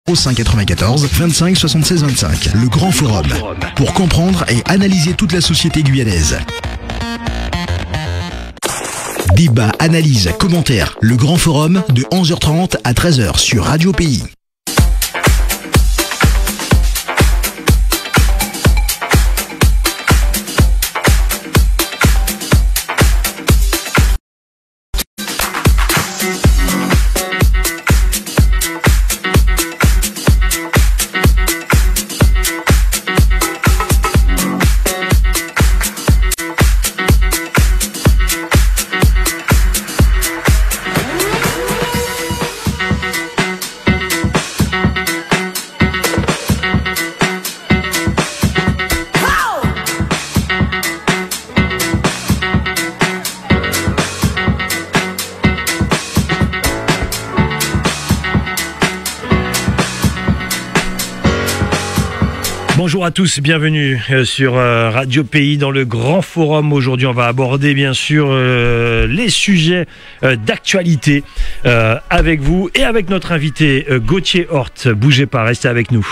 0594 25 76 25. Le Grand Forum. Pour comprendre et analyser toute la société guyanaise. Débat, analyse, commentaires. Le Grand Forum de 11h30 à 13h sur Radio Pays. Bonjour à tous, bienvenue sur Radio Pays dans le Grand Forum. Aujourd'hui, on va aborder bien sûr les sujets d'actualité avec vous et avec notre invité Gauthier Hort. Bougez pas, restez avec nous.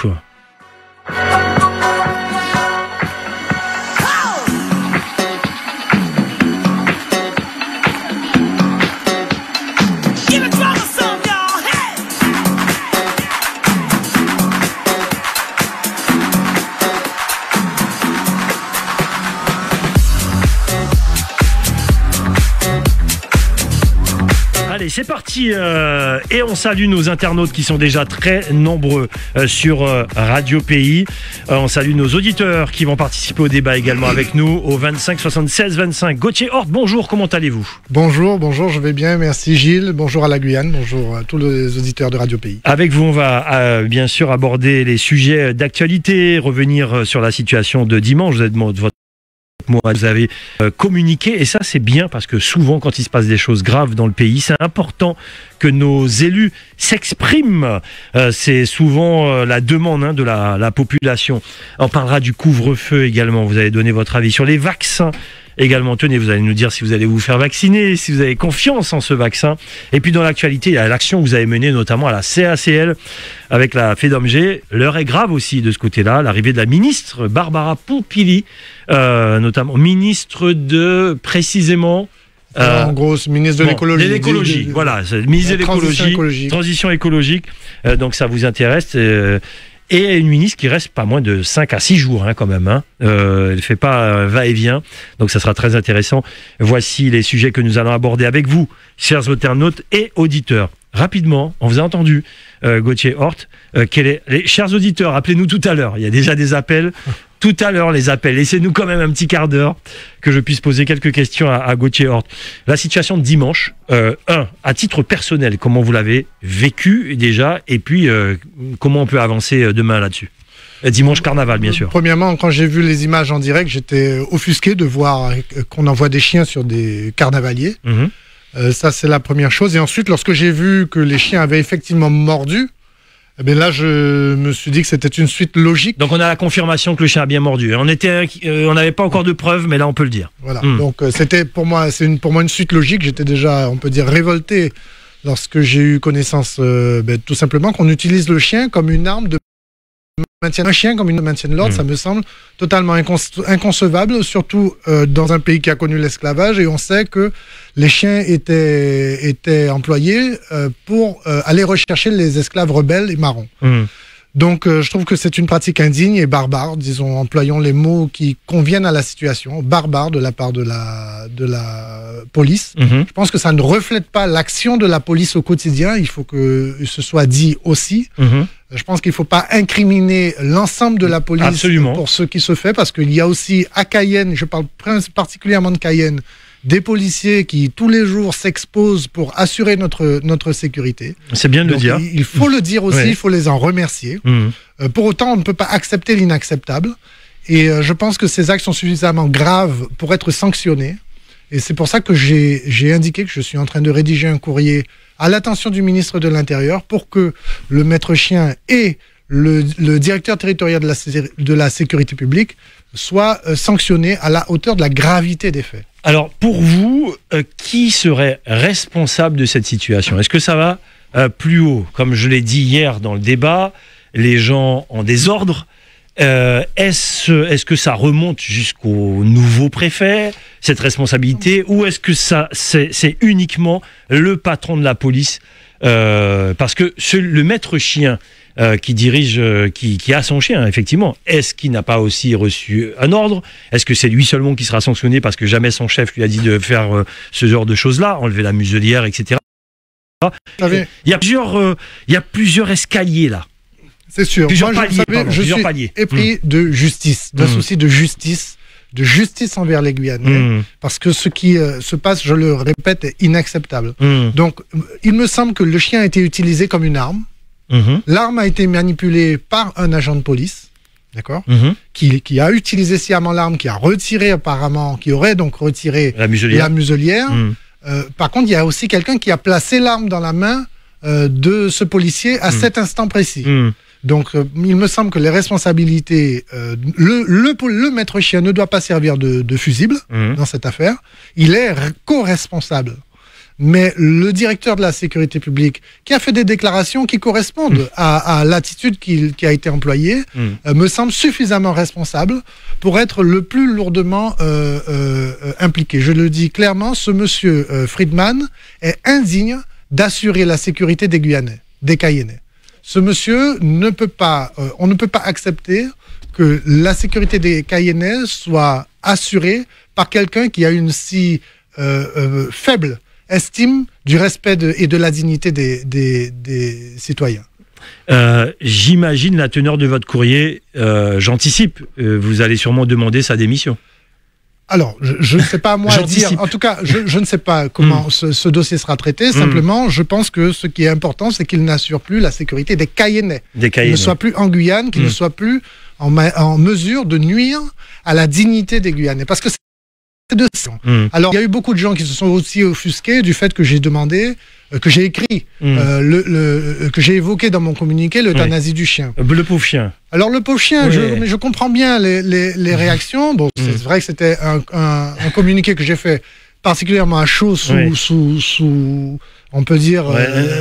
Allez, c'est parti et on salue nos internautes qui sont déjà très nombreux sur Radio Pays. On salue nos auditeurs qui vont participer au débat également avec nous au 25 76 25. Gauthier Hort, bonjour, comment allez-vous ? Bonjour, je vais bien, merci Gilles. Bonjour à la Guyane, bonjour à tous les auditeurs de Radio Pays. Avec vous, on va bien sûr aborder les sujets d'actualité, revenir sur la situation de dimanche. Vous êtes vous avez communiqué, et ça c'est bien parce que souvent quand il se passe des choses graves dans le pays, c'est important que nos élus s'expriment. C'est souvent la demande de la population. On parlera du couvre-feu également, vous avez donné votre avis sur les vaccins. Également, tenez, vous allez nous dire si vous allez vous faire vacciner, si vous avez confiance en ce vaccin. Et puis dans l'actualité, il y a l'action que vous avez menée notamment à la CACL avec la FEDOMG. L'heure est grave aussi de ce côté-là. L'arrivée de la ministre Barbara Pompili, notamment ministre de, précisément... en gros, ministre de l'écologie. De l'écologie, voilà. Ministre de l'écologie, transition écologique. Donc ça vous intéresse et une ministre qui reste pas moins de 5 à 6 jours quand même. Elle ne fait pas va-et-vient, donc ça sera très intéressant. Voici les sujets que nous allons aborder avec vous, chers internautes et auditeurs. Rapidement, on vous a entendu, Gauthier Hort. Les chers auditeurs, appelez-nous tout à l'heure. Il y a déjà des appels. Tout à l'heure, les appels. Laissez-nous quand même un petit quart d'heure que je puisse poser quelques questions à Gauthier Hort. La situation de dimanche, à titre personnel, comment vous l'avez vécu déjà, et puis comment on peut avancer demain là-dessus. Dimanche carnaval, bien sûr. Premièrement, quand j'ai vu les images en direct, j'étais offusqué de voir qu'on envoie des chiens sur des carnavaliers. Ça, c'est la première chose. Et ensuite, lorsque j'ai vu que les chiens avaient effectivement mordu, eh bien là, je me suis dit que c'était une suite logique. Donc, on a la confirmation que le chien a bien mordu. On n'avait pas encore de preuves, mais là, on peut le dire. Voilà. Donc, c'était pour moi une suite logique. J'étais déjà, on peut dire, révolté lorsque j'ai eu connaissance, tout simplement, qu'on utilise le chien comme une arme de maintien. Un chien comme une maintien de l'ordre, ça me semble totalement inconcevable, surtout dans un pays qui a connu l'esclavage, et on sait que les chiens étaient employés pour aller rechercher les esclaves rebelles et marrons. Donc je trouve que c'est une pratique indigne et barbare, disons, employons les mots qui conviennent à la situation, barbare de la part de la police. Je pense que ça ne reflète pas l'action de la police au quotidien, il faut que ce soit dit aussi. Je pense qu'il ne faut pas incriminer l'ensemble de la police pour ce qui se fait, parce qu'il y a aussi à Cayenne, je parle particulièrement de Cayenne, des policiers qui tous les jours s'exposent pour assurer notre sécurité. C'est bien de le dire. Il faut le dire aussi, il faut les en remercier. Pour autant, on ne peut pas accepter l'inacceptable. Et je pense que ces actes sont suffisamment graves pour être sanctionnés. Et c'est pour ça que j'ai indiqué que je suis en train de rédiger un courrier à l'attention du ministre de l'Intérieur pour que le maître chien et le directeur territorial de la sécurité publique soient sanctionnés à la hauteur de la gravité des faits. Alors, pour vous, qui serait responsable de cette situation ? Est-ce que ça va plus haut. Comme je l'ai dit hier dans le débat, les gens en désordre. Est-ce que ça remonte jusqu'au nouveau préfet, cette responsabilité, ou est-ce que c'est uniquement le patron de la police, parce que le maître chien qui dirige, qui a son chien, effectivement, est-ce qu'il n'a pas aussi reçu un ordre? Est-ce que c'est lui seulement qui sera sanctionné parce que jamais son chef lui a dit de faire ce genre de choses-là, enlever la muselière, etc. Il y a plusieurs escaliers là. C'est sûr. Plusieurs Moi, je suis épris de justice, d'un souci de justice envers les Guyanais, parce que ce qui se passe, je le répète, est inacceptable. Donc, il me semble que le chien a été utilisé comme une arme. L'arme a été manipulée par un agent de police, d'accord, qui a utilisé sciemment l'arme, qui a retiré apparemment, qui aurait donc retiré la muselière. Par contre, il y a aussi quelqu'un qui a placé l'arme dans la main de ce policier à cet instant précis. Donc, il me semble que les responsabilités, le maître chien ne doit pas servir de fusible dans cette affaire. Il est co-responsable. Mais le directeur de la sécurité publique, qui a fait des déclarations qui correspondent à l'attitude qui a été employée, me semble suffisamment responsable pour être le plus lourdement impliqué. Je le dis clairement, ce monsieur Friedman est indigne d'assurer la sécurité des Guyanais, des Cayennais. Ce monsieur ne peut pas, on ne peut pas accepter que la sécurité des Cayennais soit assurée par quelqu'un qui a une si faible estime du respect et de la dignité des citoyens. J'imagine la teneur de votre courrier, j'anticipe, vous allez sûrement demander sa démission. Alors, je ne sais pas moi dire, en tout cas, je ne sais pas comment ce dossier sera traité, simplement, je pense que ce qui est important, c'est qu'il n'assure plus la sécurité des Cayennais. Qu'il ne soit plus en Guyane, qu'il ne soit plus en mesure de nuire à la dignité des Guyanais. Parce que c'est de ça. Alors, il y a eu beaucoup de gens qui se sont aussi offusqués du fait que j'ai demandé, que j'ai écrit, que j'ai évoqué dans mon communiqué l'euthanasie du chien. Le pauvre chien. Alors, le pauvre chien, je comprends bien les réactions. Bon, c'est vrai que c'était un communiqué que j'ai fait particulièrement à chaud, sous on peut dire...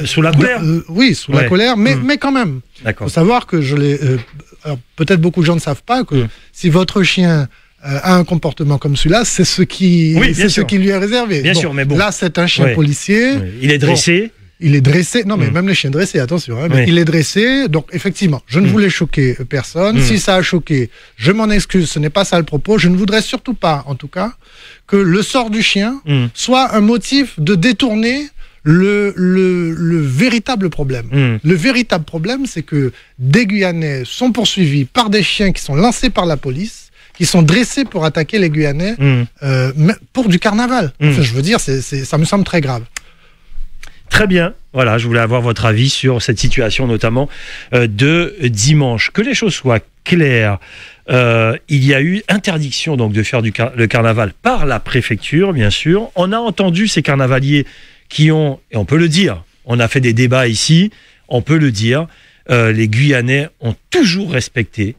sous la colère. Oui, sous la colère, mais quand même. Il faut savoir que je l'ai... alors, peut-être beaucoup de gens ne savent pas que si votre chien... a un comportement comme celui-là, c'est ce qui lui est réservé. Bien sûr, mais bon. Là, c'est un chien policier. Il est dressé. Il est dressé. Non, mais même les chiens dressés, attention. Hein, mais il est dressé. Donc, effectivement, je ne voulais choquer personne. Si ça a choqué, je m'en excuse. Ce n'est pas ça le propos. Je ne voudrais surtout pas, en tout cas, que le sort du chien soit un motif de détourner le véritable problème. Le véritable problème, c'est que des Guyanais sont poursuivis par des chiens qui sont lancés par la police, qui sont dressés pour attaquer les Guyanais pour du carnaval. Enfin, je veux dire, ça me semble très grave. Très bien. Voilà, je voulais avoir votre avis sur cette situation, notamment de dimanche. Que les choses soient claires, il y a eu interdiction donc de faire le carnaval par la préfecture, bien sûr. On a entendu ces carnavaliers qui ont, et on peut le dire, on a fait des débats ici, on peut le dire, les Guyanais ont toujours respecté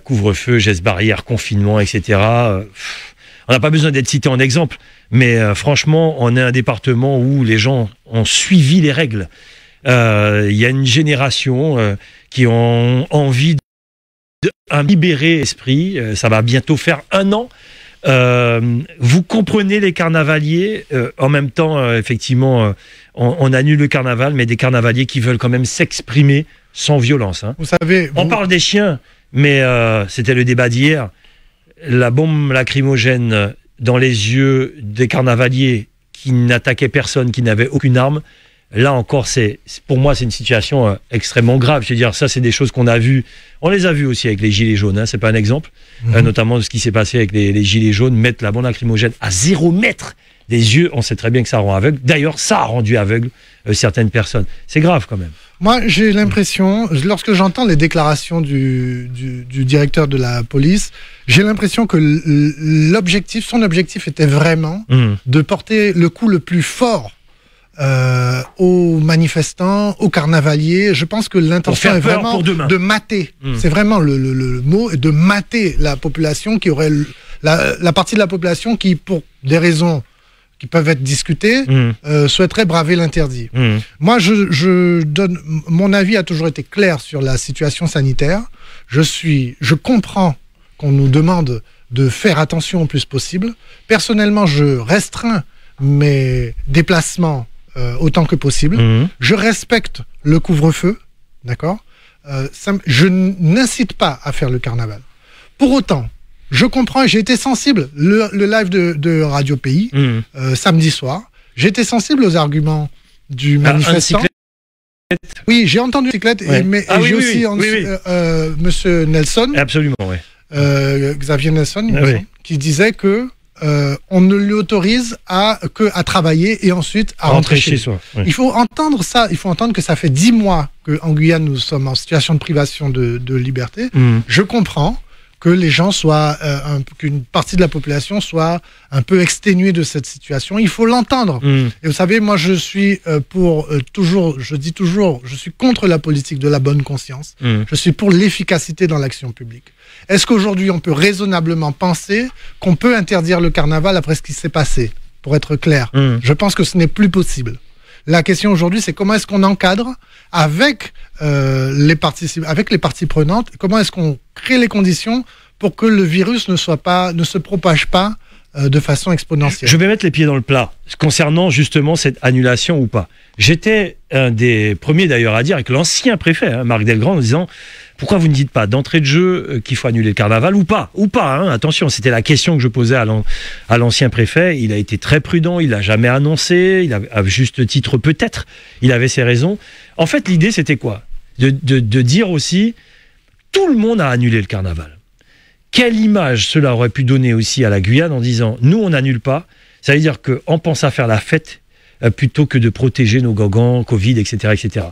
couvre-feu, gestes barrières, confinement, etc. On n'a pas besoin d'être cité en exemple, mais franchement, on est un département où les gens ont suivi les règles. Il y a une génération qui ont envie de libérer l'esprit. Ça va bientôt faire 1 an. Vous comprenez les carnavaliers. En même temps, effectivement, on annule le carnaval, mais des carnavaliers qui veulent quand même s'exprimer sans violence. Hein. Vous savez, on parle des chiens. Mais c'était le débat d'hier. La bombe lacrymogène dans les yeux des carnavaliers qui n'attaquaient personne, qui n'avaient aucune arme. Là encore, pour moi, c'est une situation extrêmement grave. Je veux dire, ça, c'est des choses qu'on a vues. On les a vues aussi avec les gilets jaunes. Hein, c'est pas un exemple. Notamment de ce qui s'est passé avec les gilets jaunes. Mettre la bombe lacrymogène à 0 mètre des yeux, on sait très bien que ça rend aveugle. D'ailleurs, ça a rendu aveugle certaines personnes. C'est grave quand même. Moi, j'ai l'impression, lorsque j'entends les déclarations du directeur de la police, j'ai l'impression que son objectif était vraiment de porter le coup le plus fort aux manifestants, aux carnavaliers. Je pense que l'intention est vraiment de mater. C'est vraiment le mot, de mater la population qui aurait la partie de la population qui, pour des raisons qui peuvent être discutés, souhaiteraient braver l'interdit. Moi, je donne mon avis a toujours été clair sur la situation sanitaire. Je comprends qu'on nous demande de faire attention au plus possible. Personnellement, je restreins mes déplacements autant que possible. Je respecte le couvre-feu, d'accord ? Je n'incite pas à faire le carnaval. Pour autant, je comprends, j'ai été sensible, le live de Radio Pays, samedi soir, j'ai été sensible aux arguments du manifestant. Oui, j'ai entendu cyclette, mais j'ai aussi Monsieur Nelson, absolument, Xavier Nelson, qui disait que on ne lui autorise qu'à travailler et ensuite à rentrer chez soi. Il faut entendre ça, il faut entendre que ça fait 10 mois qu'en Guyane, nous sommes en situation de privation de liberté. Je comprends que les gens soient, qu'une partie de la population soit un peu exténuée de cette situation. Il faut l'entendre. Et vous savez, moi, je suis je dis toujours, je suis contre la politique de la bonne conscience. Je suis pour l'efficacité dans l'action publique. Est-ce qu'aujourd'hui, on peut raisonnablement penser qu'on peut interdire le carnaval après ce qui s'est passé? Pour être clair, je pense que ce n'est plus possible. La question aujourd'hui, c'est comment est-ce qu'on encadre avec les parties prenantes, comment est-ce qu'on crée les conditions pour que le virus ne se propage pas de façon exponentielle. Je vais mettre les pieds dans le plat concernant justement cette annulation ou pas. J'étais un des premiers d'ailleurs à dire avec l'ancien préfet, Marc Delgrand, en disant pourquoi vous ne dites pas d'entrée de jeu qu'il faut annuler le carnaval ou pas attention, c'était la question que je posais à l'ancien préfet. Il a été très prudent, il l'a jamais annoncé, il a à juste titre peut-être, il avait ses raisons. En fait, l'idée c'était quoi? De dire aussi tout le monde a annulé le carnaval. Quelle image cela aurait pu donner aussi à la Guyane en disant nous on n'annule pas, ça veut dire qu'on pense à faire la fête plutôt que de protéger nos gogans, Covid, etc. etc.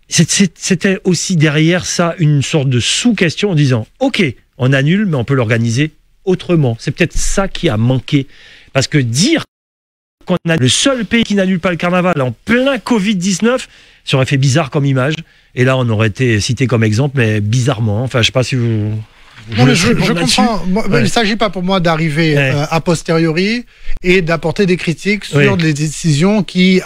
C'était aussi derrière ça une sorte de sous-question en disant ok, on annule mais on peut l'organiser autrement. C'est peut-être ça qui a manqué. Parce que dire qu'on a le seul pays qui n'annule pas le carnaval en plein Covid-19, ça aurait fait bizarre comme image. Et là on aurait été cité comme exemple, mais bizarrement. Enfin, je sais pas si vous... Non, mais je comprends. Il ne s'agit pas pour moi d'arriver a posteriori et d'apporter des critiques sur des décisions qui,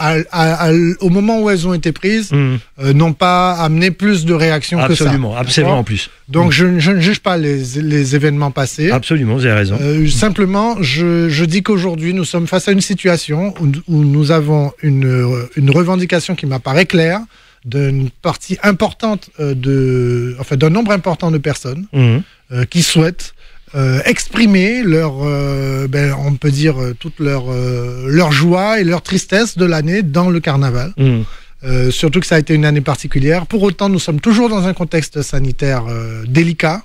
au moment où elles ont été prises, n'ont pas amené plus de réactions que ça. Absolument, en plus. Donc je ne juge pas les événements passés. Absolument, vous avez raison. Simplement, je dis qu'aujourd'hui, nous sommes face à une situation où nous avons une revendication qui m'apparaît claire, d'une partie importante d'un nombre important de personnes qui souhaitent exprimer on peut dire toute leur joie et leur tristesse de l'année dans le carnaval. Surtout que ça a été une année particulière. Pour autant, nous sommes toujours dans un contexte sanitaire délicat.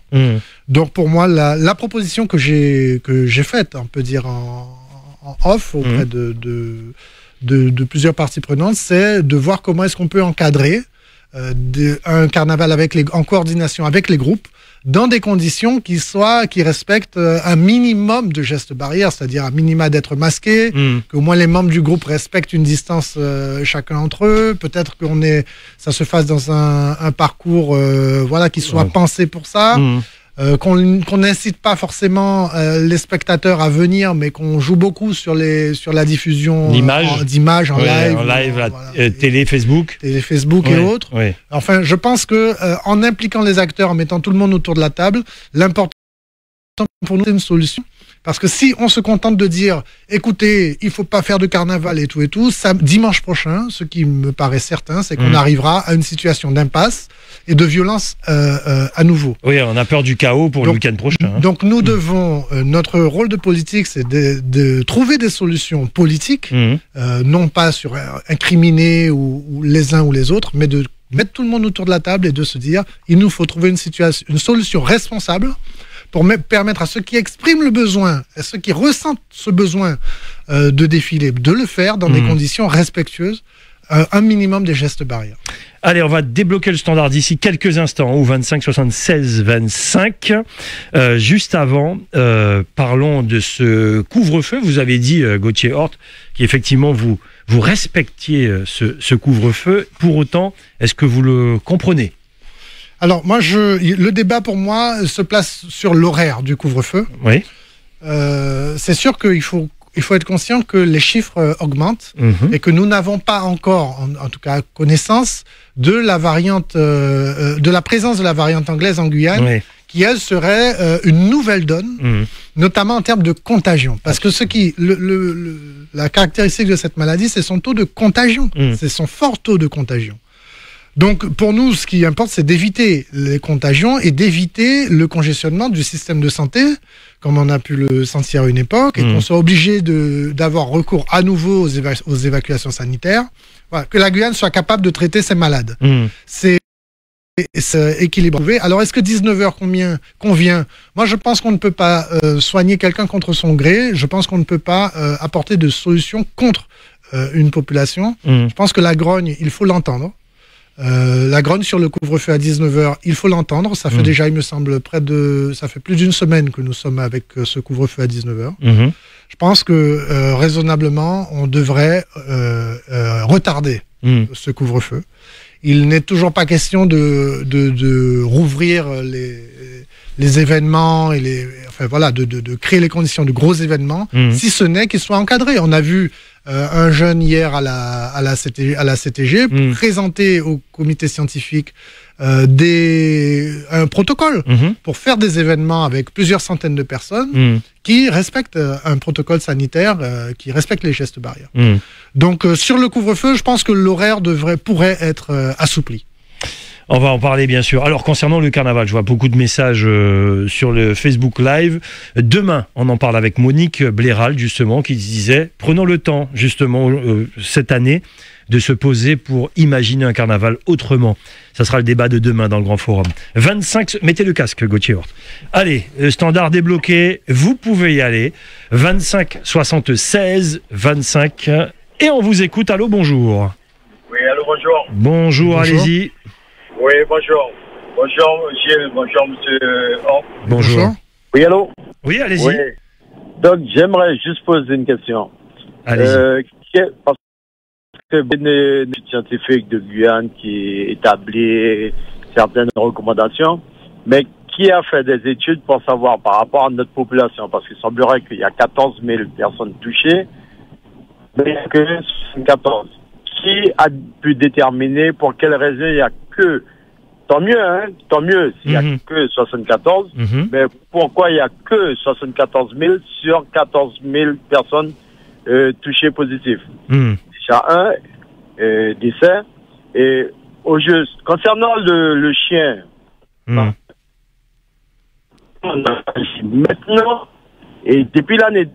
Donc pour moi, la proposition que j'ai faite, on peut dire en off auprès de plusieurs parties prenantes, c'est de voir comment est-ce qu'on peut encadrer un carnaval en coordination avec les groupes dans des conditions qui respectent un minimum de gestes barrières, c'est-à-dire un minima d'être masqué, qu'au moins les membres du groupe respectent une distance chacun entre eux, peut-être ça se fasse dans un parcours qui soit pensé pour ça. Qu'on n'incite pas forcément les spectateurs à venir, mais qu'on joue beaucoup sur la diffusion d'images en live, télé, Facebook et autres. Enfin, je pense que en impliquant les acteurs, en mettant tout le monde autour de la table, l'important pour nous, c'est une solution. Parce que si on se contente de dire, écoutez, il faut pas faire de carnaval et tout, dimanche prochain, ce qui me paraît certain, c'est qu'on arrivera à une situation d'impasse et de violence à nouveau. Oui, on a peur du chaos pour le week-end prochain. Donc nous devons, notre rôle de politique, c'est de trouver des solutions politiques, non pas sur incriminer ou les uns ou les autres, mais de mettre tout le monde autour de la table et de se dire, il nous faut trouver une solution responsable pour permettre à ceux qui expriment le besoin, à ceux qui ressentent ce besoin de défiler, de le faire dans des conditions respectueuses, un minimum des gestes barrières. Allez, on va débloquer le standard d'ici quelques instants, au 25 76 25. Juste avant, parlons de ce couvre-feu. Vous avez dit, Gauthier Hort, qu'effectivement vous respectiez ce couvre-feu. Pour autant, est-ce que vous le comprenez ? Alors, le débat pour moi se place sur l'horaire du couvre-feu. Oui. C'est sûr qu'il faut il faut être conscient que les chiffres augmentent et que nous n'avons pas encore, en tout cas, connaissance de la variante, de la présence de la variante anglaise en Guyane, qui elle serait une nouvelle donne, notamment en termes de contagion. Parce que la caractéristique de cette maladie, c'est son taux de contagion, c'est son fort taux de contagion. Donc, pour nous, ce qui importe, c'est d'éviter les contagions et d'éviter le congestionnement du système de santé, comme on a pu le sentir à une époque, et qu'on soit obligé d'avoir recours à nouveau aux évacuations sanitaires. Voilà, que la Guyane soit capable de traiter ses malades. C'est équilibre. Alors, est-ce que 19 heures convient? Moi, je pense qu'on ne peut pas soigner quelqu'un contre son gré. Je pense qu'on ne peut pas apporter de solution contre une population. Je pense que la grogne, il faut l'entendre. La grogne sur le couvre-feu à 19h, il faut l'entendre. Ça fait déjà, il me semble, ça fait plus d'une semaine que nous sommes avec ce couvre-feu à 19h. Je pense que raisonnablement, on devrait retarder ce couvre-feu. Il n'est toujours pas question de rouvrir les événements et de créer les conditions de gros événements, si ce n'est qu'ils soient encadrés. On a vu un jeune hier à la CTG présenter au comité scientifique un protocole pour faire des événements avec plusieurs centaines de personnes qui respectent un protocole sanitaire, qui respectent les gestes barrières. Donc sur le couvre-feu, je pense que l'horaire pourrait être assoupli. On va en parler bien sûr. Alors concernant le carnaval, je vois beaucoup de messages sur le Facebook Live. Demain, on en parle avec Monique Blairal justement, qui disait « Prenons le temps justement cette année de se poser pour imaginer un carnaval autrement ». Ça sera le débat de demain dans le Grand Forum. 25, mettez le casque Gauthier Horte. Allez, le standard débloqué, vous pouvez y aller. 25 76 25 et on vous écoute. Allô, bonjour. Oui, allô, bonjour. Bonjour. Allez-y. Oui, bonjour. Bonjour, Gilles. Bonjour, monsieur Horte. Bonjour. Oui, allô? Oui, allez-y. Oui. Donc, j'aimerais juste poser une question. Allez-y. Parce que une étude scientifique de Guyane qui établit certaines recommandations, mais qui a fait des études pour savoir par rapport à notre population? Parce qu'il semblerait qu'il y a 14 000 personnes touchées, mais il n'y a que 74. Qui a pu déterminer pour quelle raison il n'y a que, tant mieux s'il n'y a que 74, mais pourquoi il n'y a que 74 000 sur 14 000 personnes touchées positives? Déjà un décès. Et au juste, concernant le chien, maintenant, et depuis l'année...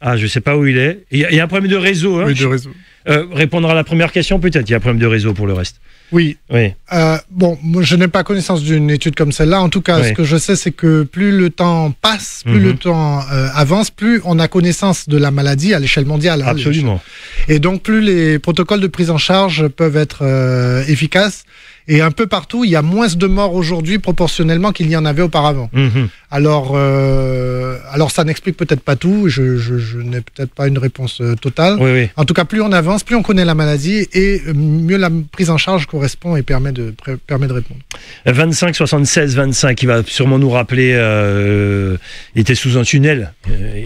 Ah, je ne sais pas où il est. Il y a un problème de réseau. Hein. Oui, de réseau. Répondre à la première question, peut-être. Il y a un problème de réseau pour le reste. Oui. Bon, moi, je n'ai pas connaissance d'une étude comme celle-là. En tout cas, ce que je sais, c'est que plus le temps passe, plus le temps avance, plus on a connaissance de la maladie à l'échelle mondiale. Absolument. Et donc, plus les protocoles de prise en charge peuvent être efficaces. Et un peu partout, il y a moins de morts aujourd'hui proportionnellement qu'il y en avait auparavant. Alors ça n'explique peut-être pas tout. Je n'ai peut-être pas une réponse totale. En tout cas, plus on avance, plus on connaît la maladie et mieux la prise en charge correspond et permet de répondre. 25 76 25, il va sûrement nous rappeler. Il était sous un tunnel,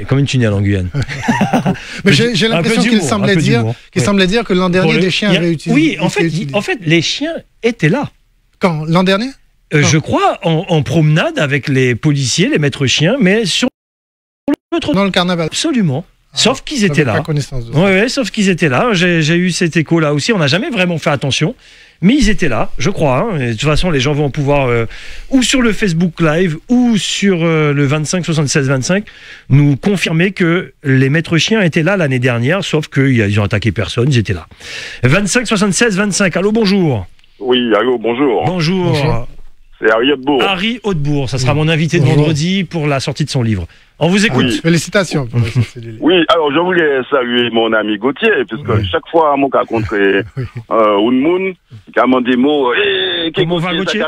comme une tunnel en Guyane. Mais j'ai l'impression qu'il semblait dire que l'an dernier des chiens avaient utilisé. Oui, en fait, les chiens étaient là. Quand? L'an dernier? Je crois en promenade avec les policiers, les maîtres chiens, mais sur dans le carnaval. Absolument. Sauf qu'ils étaient là. Pas connaissance de ça. Oui, sauf qu'ils étaient là. J'ai eu cet écho là aussi. On n'a jamais vraiment fait attention, mais ils étaient là, je crois. Et de toute façon, les gens vont pouvoir ou sur le Facebook Live ou sur le 25 76 25 nous confirmer que les maîtres chiens étaient là l'année dernière, sauf qu'ils ont attaqué personne. Ils étaient là. 25 76 25. Allô, bonjour. Oui, allô, bonjour. Bonjour. C'est Harry Hautebourg. Harry Hautebourg, ça sera mon invité de vendredi pour la sortie de son livre. On vous écoute. Oui. Félicitations. Oui, alors je voulais saluer mon ami Gauthier, puisque chaque fois mon cas rencontré Unmoun, qui a demandé des mots, comment va Gauthier?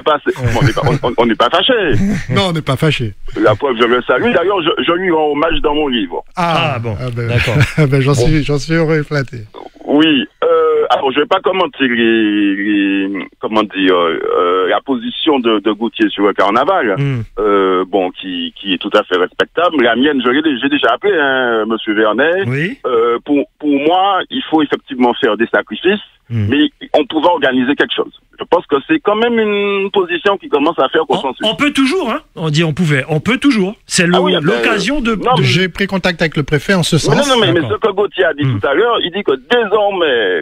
On n'est pas fâchés. Non, on n'est pas fâchés. La preuve, je le salue. D'ailleurs, je lui rends hommage dans mon livre. D'accord. J'en suis heureux et flatté. Oui, alors, je vais pas commenter la position de Gauthier sur le carnaval, bon, qui est tout à fait respectable. La mienne, j'ai déjà appelé, hein, Monsieur Vernet. Oui. Pour moi, il faut effectivement faire des sacrifices, mais on pouvait organiser quelque chose. Je pense que c'est quand même une position qui commence à faire consensus. On peut toujours, hein. On dit on pouvait. On peut toujours. C'est l'occasion de... J'ai pris contact avec le préfet en ce sens. Mais ce que Gauthier a dit tout à l'heure, il dit que désormais,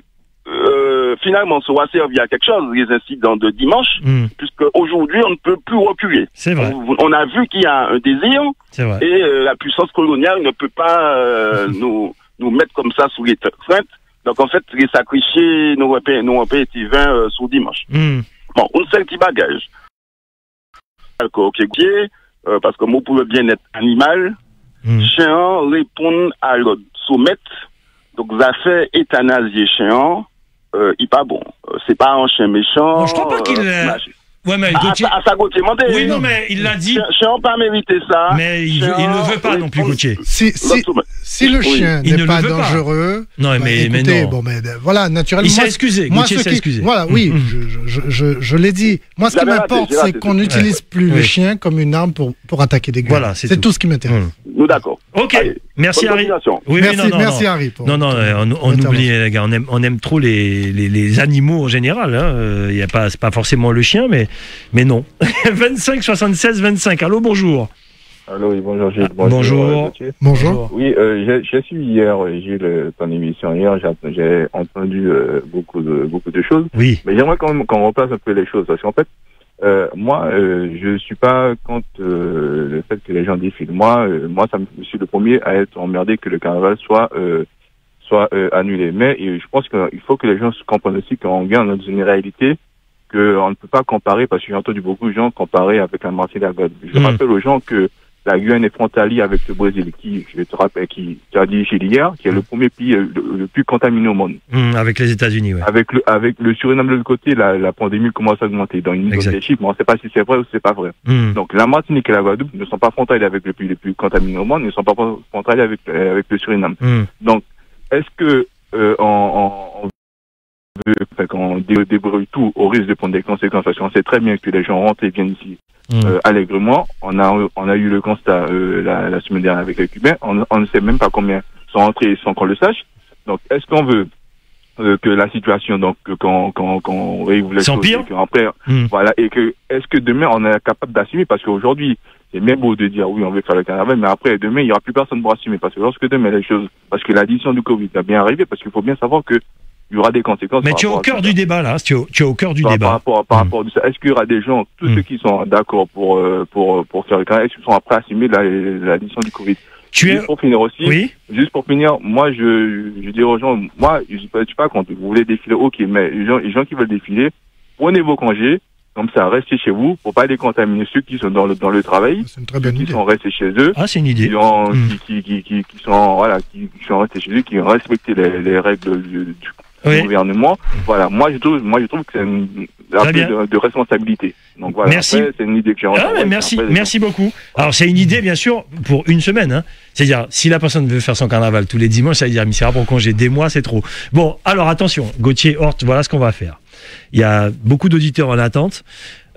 finalement, ça va servir à quelque chose, les incidents de dimanche, puisque aujourd'hui, on ne peut plus reculer. C'est vrai. On a vu qu'il y a un désir, et la puissance coloniale ne peut pas nous mettre comme ça sous les craintes. Donc, en fait, les sacrifiés n'auraient pas été vains sur dimanche. Bon, on sait le petit bagage. Ok, parce que moi, pour le bien-être animal, chien répond à l'ordre soumettre. Donc, ça fait euthanasier chien, il pas bon. C'est pas un chien méchant. Bon, je crois pas qu'il... Ouais, mais Gauthier... Gauthier monté. Oui, non, mais il l'a dit. Chien pas mérité ça. Mais il ne veut pas non plus, Gauthier. Si le chien n'est pas dangereux... Non, mais non. Bon, mais voilà, naturellement... Il s'est excusé, Gauthier s'est excusé. Voilà, oui, je l'ai dit. Moi, ce qui m'importe, c'est qu'on n'utilise plus le chien comme une arme pour attaquer des gueules. Voilà, c'est tout ce qui m'intéresse. Nous, d'accord. Ok, merci Harry. Oui, merci Harry. Non, on oublie, les gars, on aime trop les animaux en général. C'est pas forcément le chien, mais non. 25 76 25. Allô, bonjour. Allô, oui, bonjour Gilles. Bonjour. Bonjour. Oui, j'ai suivi hier, Gilles, ton émission hier. J'ai entendu beaucoup de choses. Oui. Mais j'aimerais quand même qu'on repasse un peu les choses. Parce qu'en fait, moi, je suis pas contre le fait que les gens défilent. Moi, je suis le premier à être emmerdé que le carnaval soit annulé. Mais je pense qu'il faut que les gens comprennent aussi qu'on vient dans une réalité qu'on ne peut pas comparer, parce que j'ai entendu beaucoup de gens comparer avec la Martinique et la Guadeloupe. Je rappelle aux gens que la Guyane est frontalière avec le Brésil, qui a dit hier, qui est le premier pays le plus contaminé au monde. Avec les États-Unis, oui. Avec le Suriname de l'autre côté, la pandémie commence à augmenter. Dans une des chiffres, mais on ne sait pas si c'est vrai ou si c'est pas vrai. Donc la Martinique et la Guadeloupe ne sont pas frontaliers avec le pays le plus contaminé au monde, ne sont pas frontaliers avec le Suriname. Donc, est-ce que qu'on débrouille tout au risque de prendre des conséquences, parce qu'on sait très bien que les gens rentrent et viennent ici allègrement. On a eu le constat la semaine dernière avec les Cubains. On ne sait même pas combien sont rentrés sans qu'on le sache. Donc, est-ce qu'on veut que la situation, donc qu'on réouvre les choses, et qu'après, voilà, et que est-ce que demain on est capable d'assumer, parce qu'aujourd'hui c'est même beau de dire oui on veut faire le carnaval, mais après demain il y aura plus personne pour assumer, parce que lorsque demain les choses, parce que l'addition du Covid va bien arriver, parce qu'il faut bien savoir que il y aura des conséquences. Mais tu es au cœur du débat, là. Tu es au cœur du débat. Par rapport à ça, est-ce qu'il y aura des gens, tous ceux qui sont d'accord pour faire le carnaval, est-ce qu'ils sont prêts à assumer l'addition du Covid? Pour finir aussi, juste pour finir, moi, je dis aux gens, moi, je suis pas contre. Vous voulez défiler, ok, mais les gens qui veulent défiler, prenez vos congés, comme ça, restez chez vous, pour pas décontaminer ceux qui sont dans le travail, qui sont restés chez eux. Ah, c'est une idée. Qui sont restés chez eux, qui ont respecté les règles du gouvernement. Voilà, moi je trouve que c'est un peu de responsabilité. Donc voilà, merci. Après, c'est une idée que j'ai entendue. Merci beaucoup. Alors c'est une idée bien sûr pour une semaine, hein. C'est-à-dire si la personne veut faire son carnaval tous les dimanches, ça veut dire mais c'est rare pour congé des mois, c'est trop. Bon, alors attention, Gauthier, Horth, voilà ce qu'on va faire. Il y a beaucoup d'auditeurs en attente.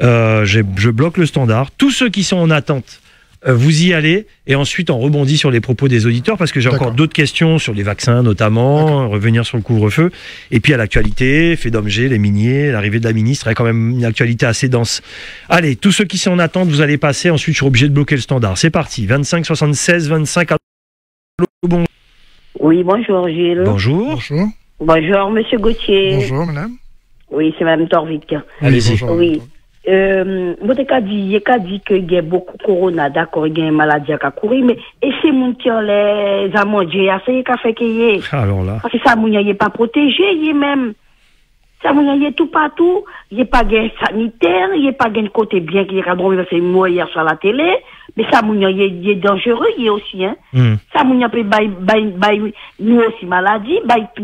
Je bloque le standard. Tous ceux qui sont en attente, vous y allez, et ensuite on rebondit sur les propos des auditeurs, parce que j'ai encore d'autres questions sur les vaccins notamment, revenir sur le couvre-feu, et puis à l'actualité, fait d'Omger, les miniers, l'arrivée de la ministre, il y a quand même une actualité assez dense. Allez, tous ceux qui sont en attente, vous allez passer, ensuite je suis obligé de bloquer le standard. C'est parti, 25 76 25. Bon. Oui, bonjour Gilles. Bonjour. Bonjour Monsieur Gauthier. Bonjour Madame. Oui, c'est Madame Torvik. Allez-y. Oui. Vous avez dit qu'il y a beaucoup de corona, d'accord, il y a une maladie à courir, mais et c'est mon qui les a mangé, c'est qu'à fait qu'il y ait. Alors là. Parce que ça, il n'est pas protégé, il est même. Ça, il y a tout partout, il n'y a pas de sanitaire, il n'y a pas de côté bien qu'il y a dormi, c'est moi hier sur la télé, mais ça, il est dangereux, il est aussi, hein. Ça, il y a nous aussi maladie,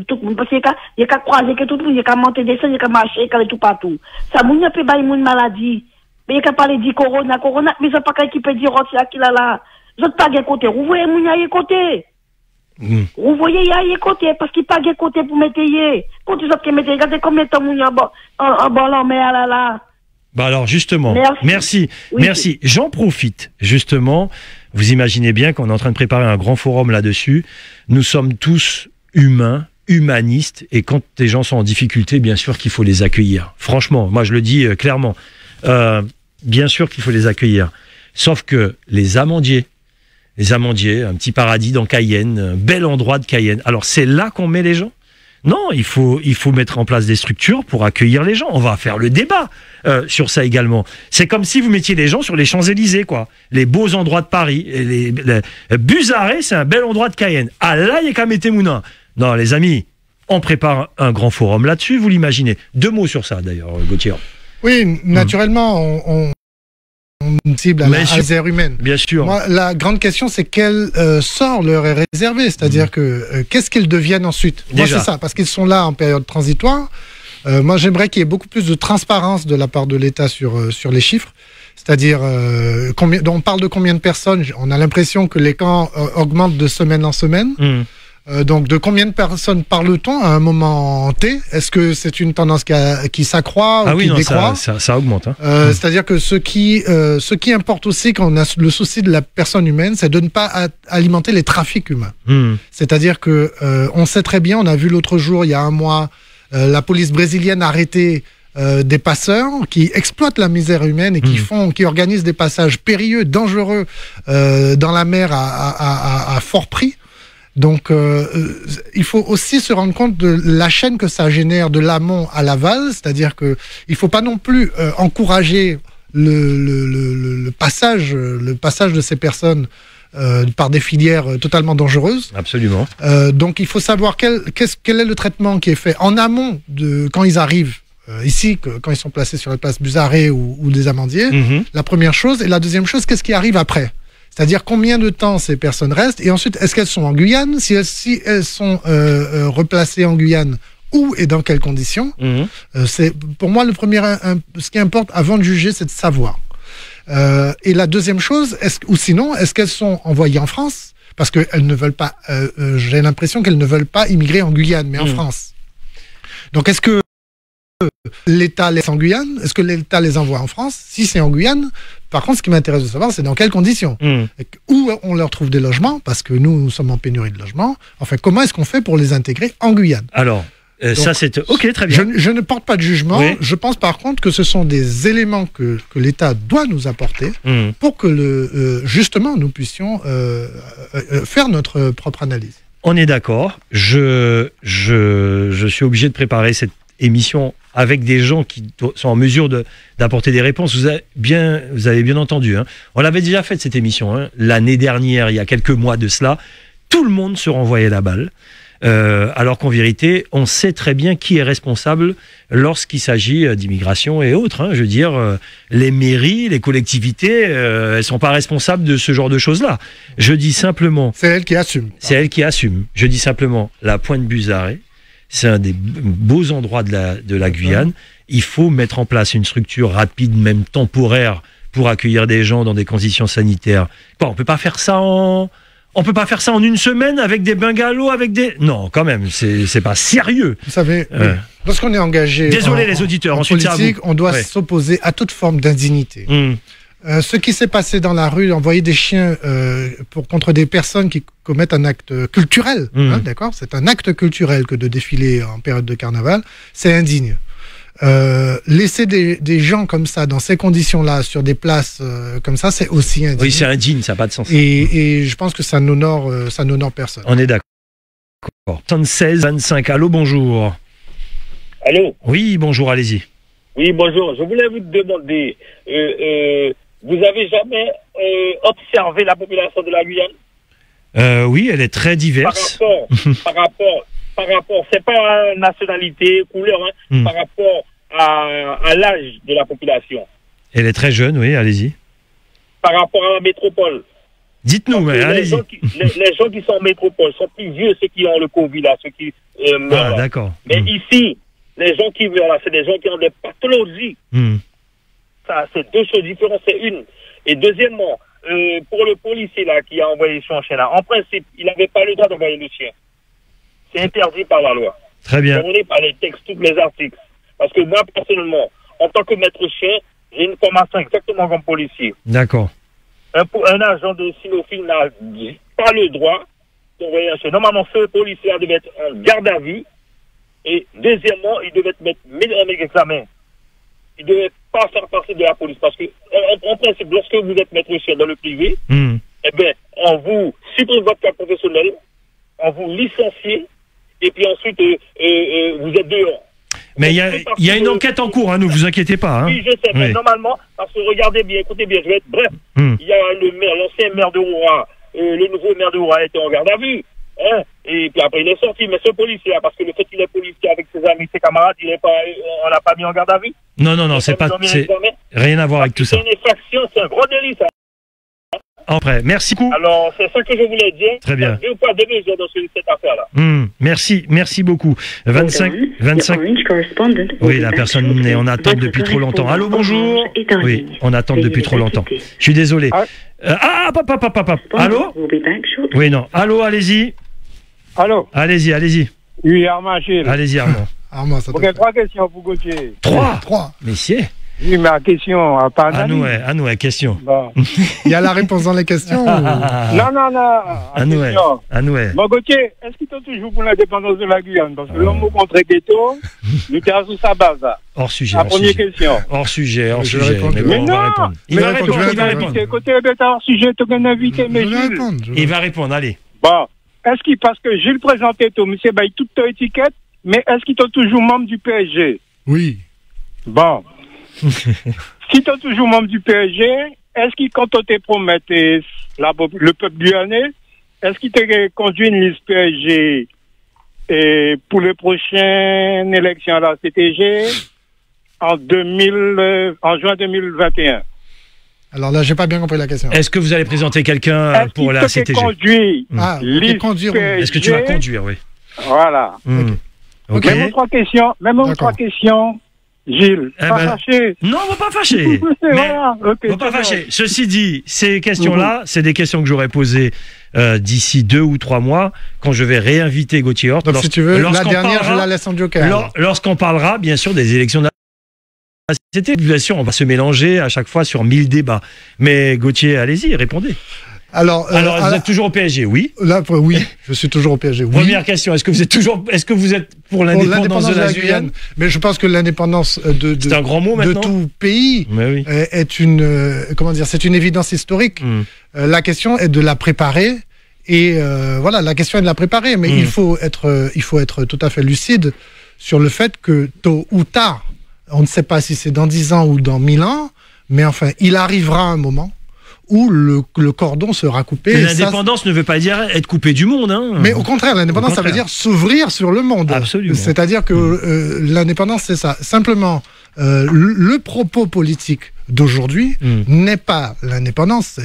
tout le monde, parce qu'il y a qu'à croiser que tout le monde, il y a qu'à monter des il y a qu'à marcher, il y a qu'à tout partout. Ça, il y a une maladie, mais il y a qu'à parler du corona, mais ça pas qu'à qui peut dire, oh, c'est à qui là. Vous n'êtes pas de côté, vous voyez, il y a côté. Vous voyez, il y a un côté, parce qu'il n'y a pas de côté pour mettre quand ils ont mis, regardez combien de temps il y a en bas là, mais là. Bah alors justement, merci. J'en profite justement. Vous imaginez bien qu'on est en train de préparer un grand forum là-dessus. Nous sommes tous humains, humanistes, et quand des gens sont en difficulté, bien sûr qu'il faut les accueillir. Franchement, moi je le dis clairement. Bien sûr qu'il faut les accueillir. Sauf que les amandiers, un petit paradis dans Cayenne, un bel endroit de Cayenne. Alors c'est là qu'on met les gens ? Non, il faut mettre en place des structures pour accueillir les gens. On va faire le débat sur ça également. C'est comme si vous mettiez les gens sur les Champs-Élysées, quoi. Les beaux endroits de Paris. Les Buzaret, c'est un bel endroit de Cayenne. Ah là, il y a qu'à mettre Mouna. Non, les amis, on prépare un grand forum là-dessus, vous l'imaginez. 2 mots sur ça, d'ailleurs, Gauthier. Oui, naturellement, on cible à la misère humaine. Bien sûr. Moi, la grande question, c'est quel sort leur est réservé. C'est-à-dire que qu'est-ce qu'ils deviennent ensuite. Moi, c'est ça, parce qu'ils sont là en période transitoire. Moi, j'aimerais qu'il y ait beaucoup plus de transparence de la part de l'État sur les chiffres. C'est-à-dire, on parle de combien de personnes. On a l'impression que les camps augmentent de semaine en semaine. Donc, de combien de personnes parle-t-on à un moment T? Est-ce que c'est une tendance qui s'accroît ou qui décroît? Ça augmente. Hein. C'est-à-dire que ce qui importe aussi quand on a le souci de la personne humaine, c'est de ne pas alimenter les trafics humains. C'est-à-dire que on sait très bien, on a vu l'autre jour, il y a un mois, la police brésilienne a arrêté des passeurs qui exploitent la misère humaine et qui organisent des passages périlleux, dangereux dans la mer à fort prix. Donc, il faut aussi se rendre compte de la chaîne que ça génère de l'amont à l'aval, c'est-à-dire que il faut pas non plus encourager le passage de ces personnes par des filières totalement dangereuses. Absolument. Donc, il faut savoir quel est le traitement qui est fait en amont de quand ils arrivent. Ici, quand ils sont placés sur la place Buzaret ou des Amandiers, la première chose, et la deuxième chose, qu'est-ce qui arrive après? C'est-à-dire combien de temps ces personnes restent, et ensuite, est-ce qu'elles sont en Guyane? Si elles sont replacées en Guyane, où et dans quelles conditions? C'est pour moi ce qui importe avant de juger, c'est de savoir. Et la deuxième chose, est-ce qu'elles sont envoyées en France? Parce qu'elles ne veulent pas, j'ai l'impression qu'elles ne veulent pas immigrer en Guyane, mais en France. Donc est-ce que l'État les en Guyane? Est-ce que l'État les envoie en France? Si c'est en Guyane, par contre, ce qui m'intéresse de savoir, c'est dans quelles conditions. Où on leur trouve des logements, parce que nous sommes en pénurie de logements. Enfin, comment est-ce qu'on fait pour les intégrer en Guyane? Alors, donc, ça c'est... Ok, très bien. Je ne porte pas de jugement. Oui. Je pense par contre que ce sont des éléments que l'État doit nous apporter pour que justement nous puissions faire notre propre analyse. On est d'accord. Je suis obligé de préparer cette émission avec des gens qui sont en mesure d'apporter des réponses. Vous avez bien entendu. Hein. On l'avait déjà fait cette émission l'année dernière, il y a quelques mois de cela. Tout le monde se renvoyait la balle. Alors qu'en vérité, on sait très bien qui est responsable lorsqu'il s'agit d'immigration et autres. Hein. Je veux dire, les mairies, les collectivités, elles sont pas responsables de ce genre de choses-là. Je dis simplement... C'est elles qui assument. C'est elles qui assument. Je dis simplement, la Pointe Buzaret, c'est un des beaux endroits de la Guyane. Il faut mettre en place une structure rapide, même temporaire, pour accueillir des gens dans des conditions sanitaires. Quoi, on peut pas faire ça en une semaine avec des bungalows, avec des... Non, quand même, c'est pas sérieux. Vous savez, lorsqu'on est engagé les auditeurs, en politique, on doit s'opposer à toute forme d'indignité. Ce qui s'est passé dans la rue, envoyer des chiens contre des personnes qui commettent un acte culturel, d'accord ? C'est un acte culturel que de défiler en période de carnaval, c'est indigne. Laisser des gens comme ça, dans ces conditions-là, sur des places comme ça, c'est aussi indigne. Oui, c'est indigne, ça n'a pas de sens. Et je pense que ça n'honore personne. On est d'accord. 76 25, allô, bonjour. Allô ? Oui, bonjour, allez-y. Oui, bonjour. Je voulais vous demander, vous avez jamais observé la population de la Guyane ? Oui, elle est très diverse. Par rapport, c'est pas nationalité, couleur, par rapport à l'âge de la population. Elle est très jeune, oui, allez-y. Par rapport à la métropole. Dites-nous, mais allez-y. Les gens qui sont en métropole sont plus vieux, ceux qui ont le Covid, là, ceux qui meurent. Ah, d'accord. Mais ici, les gens qui meurent là, c'est des gens qui ont des pathologies. Ça, c'est deux choses différentes, c'est une. Et deuxièmement, pour le policier là qui a envoyé son chien là, en principe, il n'avait pas le droit d'envoyer le chien. C'est interdit par la loi. Très bien. On est par les textes, tous les articles. Parce que moi, personnellement, en tant que maître chien, j'ai une formation exactement comme policier. D'accord. Un agent de cynophile n'a pas le droit d'envoyer un chien. Normalement, ce policier-là devait être en garde à vue. Et deuxièmement, il devait mettre un examen. Il ne devait pas faire partie de la police. Parce que, en principe, lorsque vous êtes maître chien dans le privé, eh bien, on vous supprime votre carte professionnelle, on vous licencie, et puis ensuite, vous êtes dehors. Mais il y a une enquête en cours, hein, ne vous inquiétez pas. Hein. Oui, je sais, mais normalement, parce que regardez bien, écoutez bien, je vais être bref. Il y a l'ancien maire de Roura, le nouveau maire de Roura était en garde à vue. Hein, et puis après, il est sorti. Mais ce policier-là, parce que le fait qu'il est policier avec ses amis, ses camarades, on l'a pas mis en garde à vue. Non, c'est pas. Rien à voir avec tout ça. C'est une infraction, c'est un gros délit, ça. Après, merci beaucoup. Alors, c'est ça que je voulais dire. Très bien. Deux poids, deux mesures dans cette affaire-là. Merci beaucoup. 25. Oui, la personne est en attente depuis trop longtemps. Allô, bonjour. Oui, on attend depuis trop longtemps. Je suis désolé. Papa. Allô? Oui, non. Allô, allez-y. Allô? Allez-y. Oui, Armand, chérie. Allez-y, Armand. Armand, ça Ok, 3 questions pour Gauthier. 3. Messieurs. Oui, mais la question à part. À nous, question. Bon. Il y a la réponse dans les questions. Non. À nous. Bon, Gauthier, est-ce qu'il t'a toujours pour l'indépendance de la Guyane? Parce que l'homme contre Ghetto, nous t'es sous sa base. Hors sujet. La première question. Hors sujet. Mais non. Il va répondre. Côté hors sujet, tu as un invité, mais Gilles. Il va répondre, allez. Bon. Est-ce qu'il, parce que Gilles présentait tout, monsieur, bah, toute ta étiquette, mais est-ce qu'il est toujours membre du PSG? Oui. Bon. Si tu es toujours membre du PSG, est-ce qu'il, quand on te promet le peuple guyanais, est-ce qu'il te conduit une liste PSG pour les prochaines élections à la CTG en juin 2021? Alors là, j'ai pas bien compris la question. Est-ce que vous allez présenter quelqu'un pour la CTG? Est-ce que tu vas conduire, oui. Voilà. Okay. Même 3 questions. Gilles, fâché. Non, on va pas fâcher. On va pas fâcher. Ceci dit, ces questions-là, c'est des questions que j'aurais posées d'ici 2 ou 3 mois, quand je vais réinviter Gauthier Hort. Donc si tu veux, la dernière, je la laisse en joker. Lorsqu'on parlera, bien sûr, des élections de la CTG. Bien sûr, on va se mélanger à chaque fois sur 1000 débats. Mais Gauthier, allez-y, répondez. Alors, vous êtes toujours au PSG, oui? Là, oui, je suis toujours au PSG. Oui. Première question, est-ce que vous êtes pour l'indépendance de la Guyane? Mais je pense que l'indépendance c'est un grand mot maintenant, de tout pays est c'est une évidence historique. La question est de la préparer. Et voilà, la question est de la préparer. Mais il faut être tout à fait lucide sur le fait que tôt ou tard, on ne sait pas si c'est dans 10 ans ou dans 1000 ans, mais enfin, il arrivera un moment où le cordon sera coupé. L'indépendance ne veut pas dire être coupé du monde. Hein. Mais au contraire, l'indépendance, ça veut dire s'ouvrir sur le monde. Absolument. C'est-à-dire que l'indépendance, c'est ça. Simplement, le propos politique d'aujourd'hui n'est pas l'indépendance.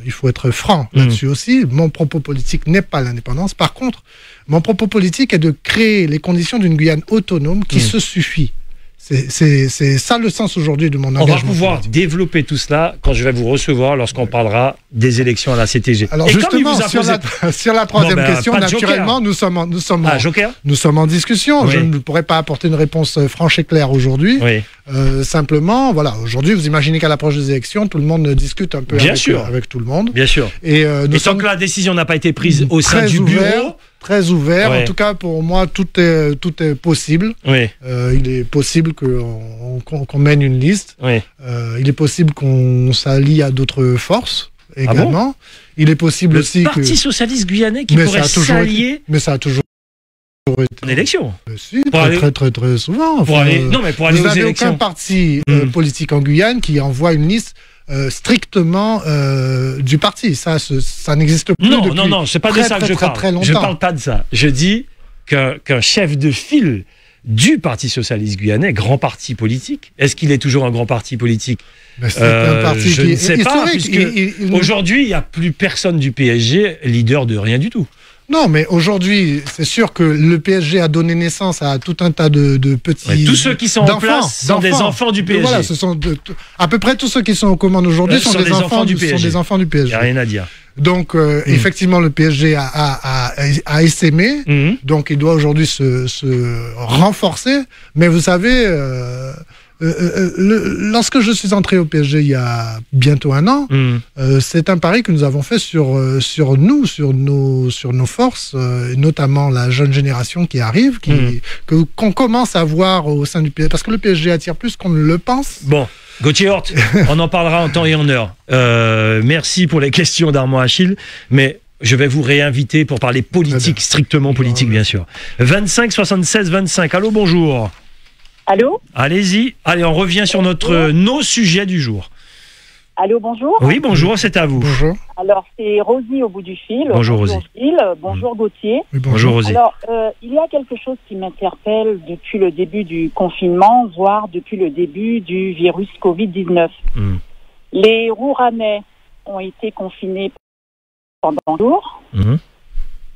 Il faut être franc là-dessus aussi. Mon propos politique n'est pas l'indépendance. Par contre, mon propos politique est de créer les conditions d'une Guyane autonome qui se suffit. C'est ça le sens aujourd'hui de mon engagement. On va pouvoir développer tout cela quand je vais vous recevoir lorsqu'on parlera des élections à la CTG. Alors justement, sur la troisième question, naturellement, nous sommes en discussion. Oui. Je ne pourrais pas apporter une réponse franche et claire aujourd'hui. Oui. Simplement, voilà, aujourd'hui, vous imaginez qu'à l'approche des élections, tout le monde discute un peu avec tout le monde. Bien sûr. Et tant que la décision n'a pas été prise au sein du bureau... Très ouvert. En tout cas, pour moi, tout est possible. Oui. Il est possible qu'on mène une liste. Oui. Il est possible qu'on s'allie à d'autres forces également. Il est possible aussi que... Le Parti socialiste guyanais qui pourrait s'allier... Mais ça a toujours été... En élection. Si, très souvent. Pour aller aux élections. Vous n'avez aucun parti politique en Guyane qui envoie une liste strictement du parti. Ça n'existe plus depuis non, c'est pas de ça que je parle. Très longtemps. Je parle pas de ça. Je dis qu'un chef de file du Parti socialiste guyanais, grand parti politique, est-ce qu'il est toujours un grand parti politique? C'est un parti je ne sais pas, puisque aujourd'hui, il n'y a plus personne du PSG leader de rien du tout. Non, mais aujourd'hui, c'est sûr que le PSG a donné naissance à tout un tas de petits... Ouais, tous ceux qui sont en place sont des enfants du PSG. Voilà, ce sont à peu près tous ceux qui sont aux commandes aujourd'hui sont des enfants du PSG. Sont des enfants du PSG. Il n'y a rien à dire. Donc, effectivement, le PSG a essaimé. Donc, il doit aujourd'hui se renforcer. Mais vous savez... lorsque je suis entré au PSG il y a bientôt un an, c'est un pari que nous avons fait sur nos forces, notamment la jeune génération qui arrive, qu'on commence à voir au sein du PSG, parce que le PSG attire plus qu'on ne le pense. Bon, Gauthier Hort, on en parlera en temps et en heure. Merci pour les questions d'Armand Achille, mais je vais vous réinviter pour parler politique, strictement politique, bien sûr. 25 76 25, allô, bonjour. Allô ? Allez-y. Allez, on revient sur nos sujets du jour. Allô, bonjour. Oui, bonjour, c'est à vous. Bonjour. Alors, c'est Rosie au bout du fil. Bonjour Rosie. Gilles. Bonjour Gauthier. Oui, bonjour Rosie. Alors, il y a quelque chose qui m'interpelle depuis le début du confinement, voire depuis le début du virus Covid-19. Les Rouranais ont été confinés pendant jours.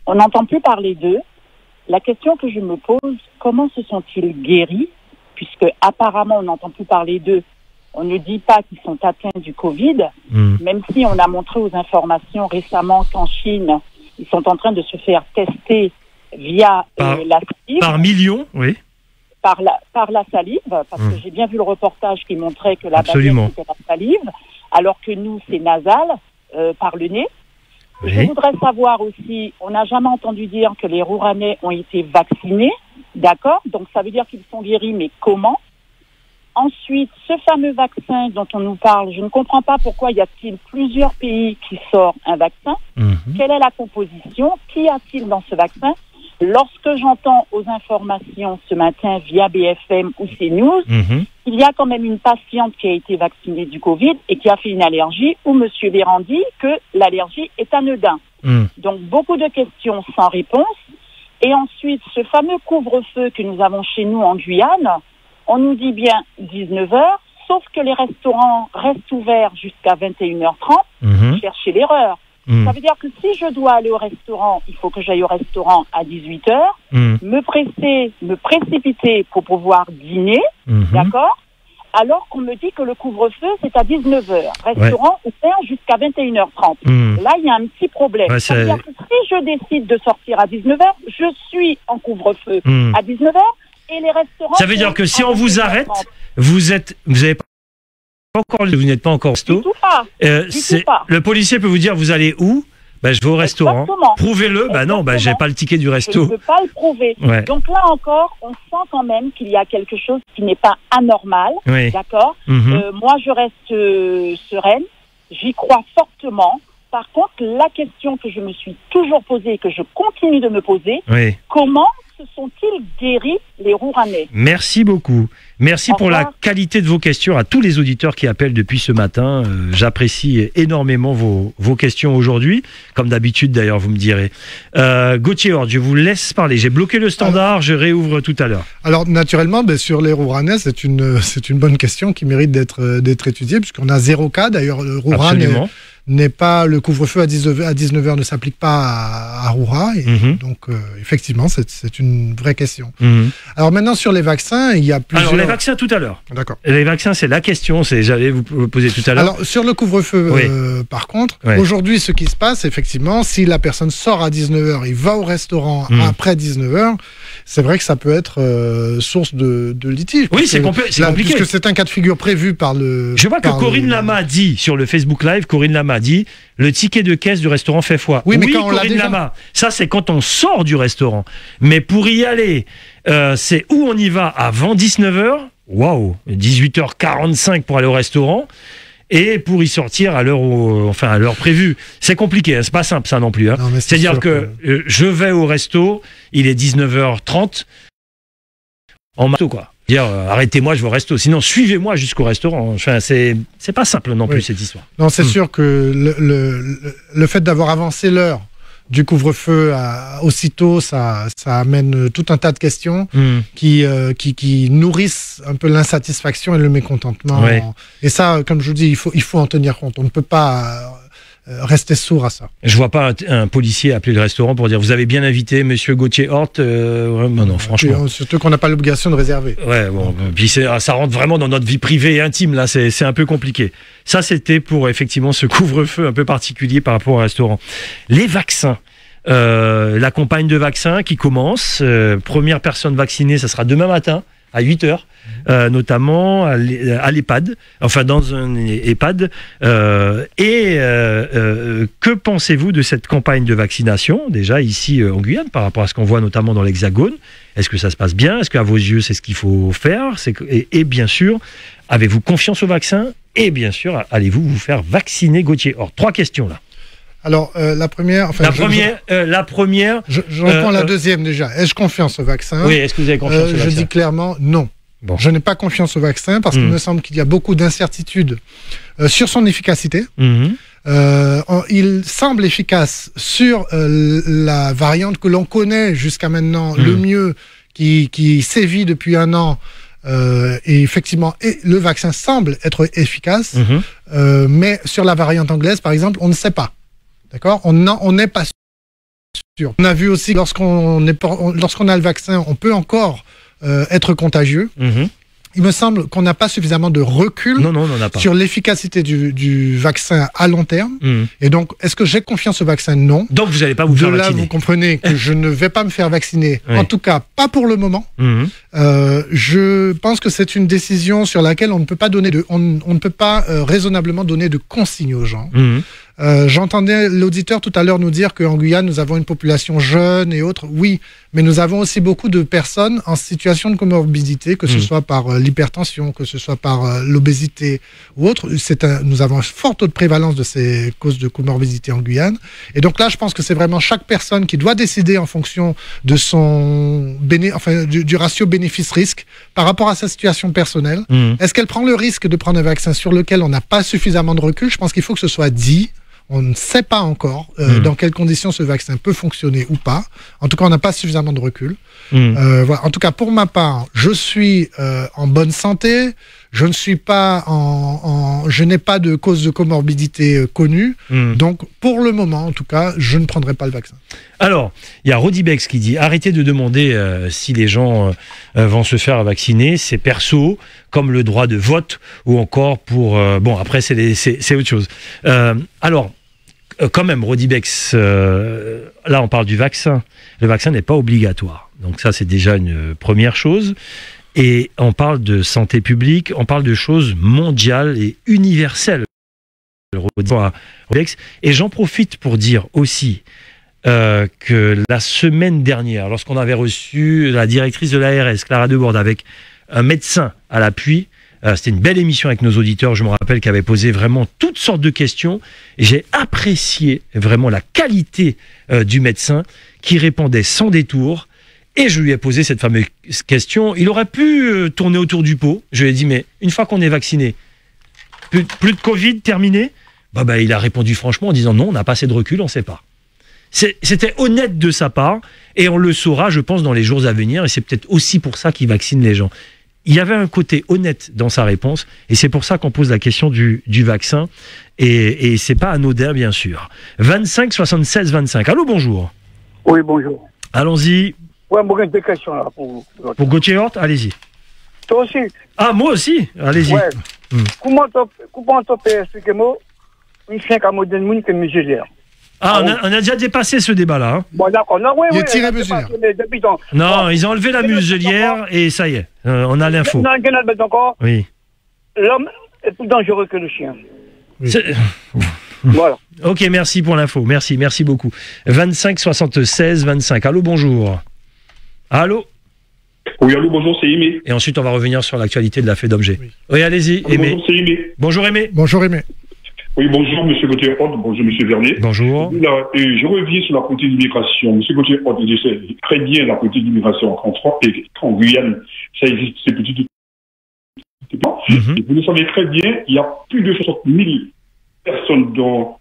On n'entend plus parler d'eux. La question que je me pose, comment se sont-ils guéris ? Puisque apparemment on n'entend plus parler d'eux, on ne dit pas qu'ils sont atteints du Covid, même si on a montré aux informations récemment qu'en Chine, ils sont en train de se faire tester via la salive. Par millions, oui. Par la salive, parce que j'ai bien vu le reportage qui montrait que la barrière c'était la salive, alors que nous c'est nasal, par le nez. Oui. Je voudrais savoir aussi, on n'a jamais entendu dire que les Rouranais ont été vaccinés, d'accord ? Donc ça veut dire qu'ils sont guéris, mais comment ? Ensuite, ce fameux vaccin dont on nous parle, je ne comprends pas pourquoi y a-t-il plusieurs pays qui sortent un vaccin ? Quelle est la composition ? Qu'y a-t-il dans ce vaccin ? Lorsque j'entends aux informations ce matin via BFM ou CNews, il y a quand même une patiente qui a été vaccinée du Covid et qui a fait une allergie, où M. Véran dit que l'allergie est anodin. Donc beaucoup de questions sans réponse. Et ensuite, ce fameux couvre-feu que nous avons chez nous en Guyane, on nous dit bien 19h, sauf que les restaurants restent ouverts jusqu'à 21h30. Cherchez l'erreur. Ça veut dire que si je dois aller au restaurant, il faut que j'aille au restaurant à 18h, me précipiter pour pouvoir dîner, d'accord ? Alors qu'on me dit que le couvre-feu, c'est à 19h. Restaurant ouvert jusqu'à 21h30. Là, il y a un petit problème. Ça veut dire que si je décide de sortir à 19h, je suis en couvre-feu à 19h et les restaurants... Ça veut dire que si on vous arrête, vous n'êtes pas encore au resto. Du tout pas. Le policier peut vous dire, vous allez où ? Je vais au restaurant. Prouvez-le. Non, j'ai pas le ticket du resto. Je ne peux pas le prouver. Donc là encore, on sent quand même qu'il y a quelque chose qui n'est pas anormal. D'accord. Moi, je reste sereine. J'y crois fortement. Par contre, la question que je me suis toujours posée et que je continue de me poser, comment se sont-ils guéris, les Rouranais ? Merci beaucoup. Merci pour la qualité de vos questions à tous les auditeurs qui appellent depuis ce matin. J'apprécie énormément vos questions aujourd'hui. Comme d'habitude, d'ailleurs, vous me direz. Gauthier Hort, je vous laisse parler. J'ai bloqué le standard, je réouvre tout à l'heure. Alors, naturellement, sur les Rouranais, c'est une bonne question qui mérite d'être étudiée, puisqu'on a 0 cas. D'ailleurs, le Rouran n'est pas, le couvre-feu à 19h ne s'applique pas à Roura. Donc, effectivement, c'est une vraie question. Alors maintenant, sur les vaccins, il y a plusieurs... Alors, les vaccins tout à l'heure. D'accord. Les vaccins, c'est la question, j'allais vous poser tout à l'heure. Alors, sur le couvre-feu, par contre, aujourd'hui, ce qui se passe, effectivement, si la personne sort à 19h, il va au restaurant après 19h, c'est vrai que ça peut être source de litige. Oui, c'est compliqué. Puisque c'est un cas de figure prévu par le... Je vois que Corinne Lama dit, sur le Facebook Live, Corinne Lama dit, le ticket de caisse du restaurant fait foi. Oui, mais quand Corinne Lama, ça c'est quand on sort du restaurant. Mais pour y aller, c'est où on y va avant 19h, waouh, 18h45 pour aller au restaurant, et pour y sortir à l'heure prévue. C'est compliqué, c'est pas simple ça non plus. C'est-à-dire que je vais au resto, il est 19h30, en marteau quoi. Dire arrêtez-moi, je vais au resto. Sinon, suivez-moi jusqu'au restaurant. Enfin, c'est pas simple non plus cette histoire. Non, c'est sûr que le fait d'avoir avancé l'heure du couvre-feu aussitôt, ça amène tout un tas de questions qui nourrissent un peu l'insatisfaction et le mécontentement. Et ça, comme je vous dis, il faut en tenir compte. On ne peut pas rester sourd à ça. Je vois pas un policier appeler le restaurant pour dire vous avez bien invité Monsieur Gauthier-Hort. Non, franchement. Surtout qu'on n'a pas l'obligation de réserver. Ouais, bon, puis ça rentre vraiment dans notre vie privée et intime. Là, c'est un peu compliqué. Ça, c'était pour effectivement ce couvre-feu un peu particulier par rapport au restaurant. Les vaccins. La campagne de vaccins qui commence. Première personne vaccinée, ça sera demain matin à 8h, notamment à l'EHPAD, enfin dans un EHPAD. Que pensez-vous de cette campagne de vaccination, déjà ici en Guyane, par rapport à ce qu'on voit notamment dans l'Hexagone? Est-ce que ça se passe bien? Est-ce qu'à vos yeux, c'est ce qu'il faut faire? Et bien sûr, avez-vous confiance au vaccin? Et bien sûr, allez-vous vous faire vacciner, Gauthier-Hort? 3 questions là. Alors, la première... Enfin, la première... Je réponds la deuxième déjà. Ai-je confiance au vaccin? Oui, est-ce que vous avez confiance au vaccin? Je dis clairement non. Bon. Je n'ai pas confiance au vaccin parce qu'il me semble qu'il y a beaucoup d'incertitudes sur son efficacité. Il semble efficace sur la variante que l'on connaît jusqu'à maintenant le mieux, qui sévit depuis 1 an. Et effectivement, le vaccin semble être efficace, mais sur la variante anglaise, par exemple, on ne sait pas. D'accord ? On n'est pas sûr. On a vu aussi, lorsqu'on a le vaccin, on peut encore être contagieux. Il me semble qu'on n'a pas suffisamment de recul sur l'efficacité du vaccin à long terme. Et donc, est-ce que j'ai confiance au vaccin? Non. Donc, vous n'allez pas vous faire vacciner. De là, vous comprenez que je ne vais pas me faire vacciner. En tout cas, pas pour le moment. Je pense que c'est une décision sur laquelle on ne peut pas on ne peut pas raisonnablement donner de consignes aux gens. J'entendais l'auditeur tout à l'heure nous dire qu'en Guyane, nous avons une population jeune et autres. Oui, mais nous avons aussi beaucoup de personnes en situation de comorbidité, que ce soit par l'hypertension, que ce soit par l'obésité ou autre. Nous avons un fort taux de prévalence de ces causes de comorbidité en Guyane. Et donc là, je pense que c'est vraiment chaque personne qui doit décider en fonction de son du ratio bénéfice-risque par rapport à sa situation personnelle. Est-ce qu'elle prend le risque de prendre un vaccin sur lequel on n'a pas suffisamment de recul? Je pense qu'il faut que ce soit dit. On ne sait pas encore dans quelles conditions ce vaccin peut fonctionner ou pas. En tout cas, on n'a pas suffisamment de recul. Voilà. En tout cas, pour ma part, je suis en bonne santé. Je ne suis pas je n'ai pas de cause de comorbidité connue. Donc, pour le moment, en tout cas, je ne prendrai pas le vaccin. Alors, il y a Rodibex qui dit arrêtez de demander si les gens vont se faire vacciner. C'est perso, comme le droit de vote ou encore pour. Bon, après, c'est autre chose. Alors. Quand même, Rodibex, là on parle du vaccin. Le vaccin n'est pas obligatoire. Donc ça c'est déjà une première chose. Et on parle de santé publique, on parle de choses mondiales et universelles. Et j'en profite pour dire aussi que la semaine dernière, lorsqu'on avait reçu la directrice de l'ARS, Clara Debord, avec un médecin à l'appui, c'était une belle émission avec nos auditeurs, je me rappelle, qui avait posé vraiment toutes sortes de questions. Et j'ai apprécié vraiment la qualité du médecin qui répondait sans détour. Et je lui ai posé cette fameuse question. Il aurait pu tourner autour du pot. Je lui ai dit, mais une fois qu'on est vacciné, plus de Covid, terminé? Il a répondu franchement en disant non, on n'a pas assez de recul, on ne sait pas. C'était honnête de sa part. Et on le saura, je pense, dans les jours à venir. Et c'est peut-être aussi pour ça qu'il vaccine les gens. Il y avait un côté honnête dans sa réponse, et c'est pour ça qu'on pose la question du vaccin, et c'est pas anodin, bien sûr. 25 76 25. Allô, bonjour. Oui, bonjour. Allons-y. Ouais, moi, j'ai deux questions là pour Gauthier-Hort, allez-y. Toi aussi. Ah, moi aussi. Allez-y. Ouais. Comment tu peux expliquer moi une chien qui a modèle monde que muselière? Ah, on a déjà dépassé ce débat-là. Hein. Bon, d'accord. Non, oui, il est tiré muselière. Non, ils ont enlevé la muselière et ça y est, on a l'info. Non, encore. Oui. L'homme est plus dangereux que le chien. Oui. Voilà. Ok, merci pour l'info. Merci beaucoup. 25 76 25. Allô, bonjour. Allô. Oui, allô, bonjour, c'est Aimé. Et ensuite, on va revenir sur l'actualité de la fête d'objet. Oui, allez-y, Aimé. Bonjour, c'est Aimé. Bonjour, Aimé. Bonjour, Aimé. Oui, bonjour, monsieur Gauthier-Hort, bonjour, monsieur Vernet. Bonjour. Là, je reviens sur la politique d'immigration. Monsieur Gauthier-Hort, je sais très bien la politique d'immigration en France et en Guyane. Ça existe, ces petites. Et vous le savez très bien, il y a plus de 60 000 personnes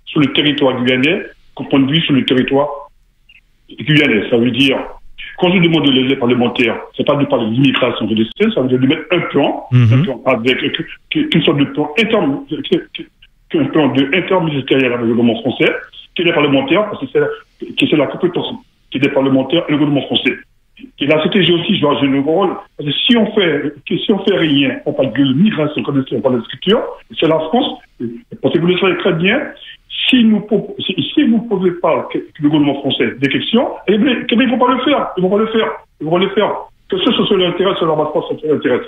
sur le territoire guyanais, comprenez sur le territoire guyanais. Ça veut dire, quand je demande de l'aide parlementaire, c'est pas de parler d'immigration, ça veut dire de mettre un plan avec une sorte de plan qu'un plan interministériel avec le gouvernement français, qui est des parlementaires, parce que c'est la compétence qui est des parlementaires et le gouvernement français. Et la CTG aussi joue un rôle, parce que si on fait rien, on parle de migration, on parle de structure, c'est la France, parce que vous le savez très bien, si vous ne posez pas le gouvernement français des questions, eh bien, ils ne vont pas le faire. Ils vont pas le faire. Que ce soit sur l'intérêt, sur leur base, sur l'intérêt.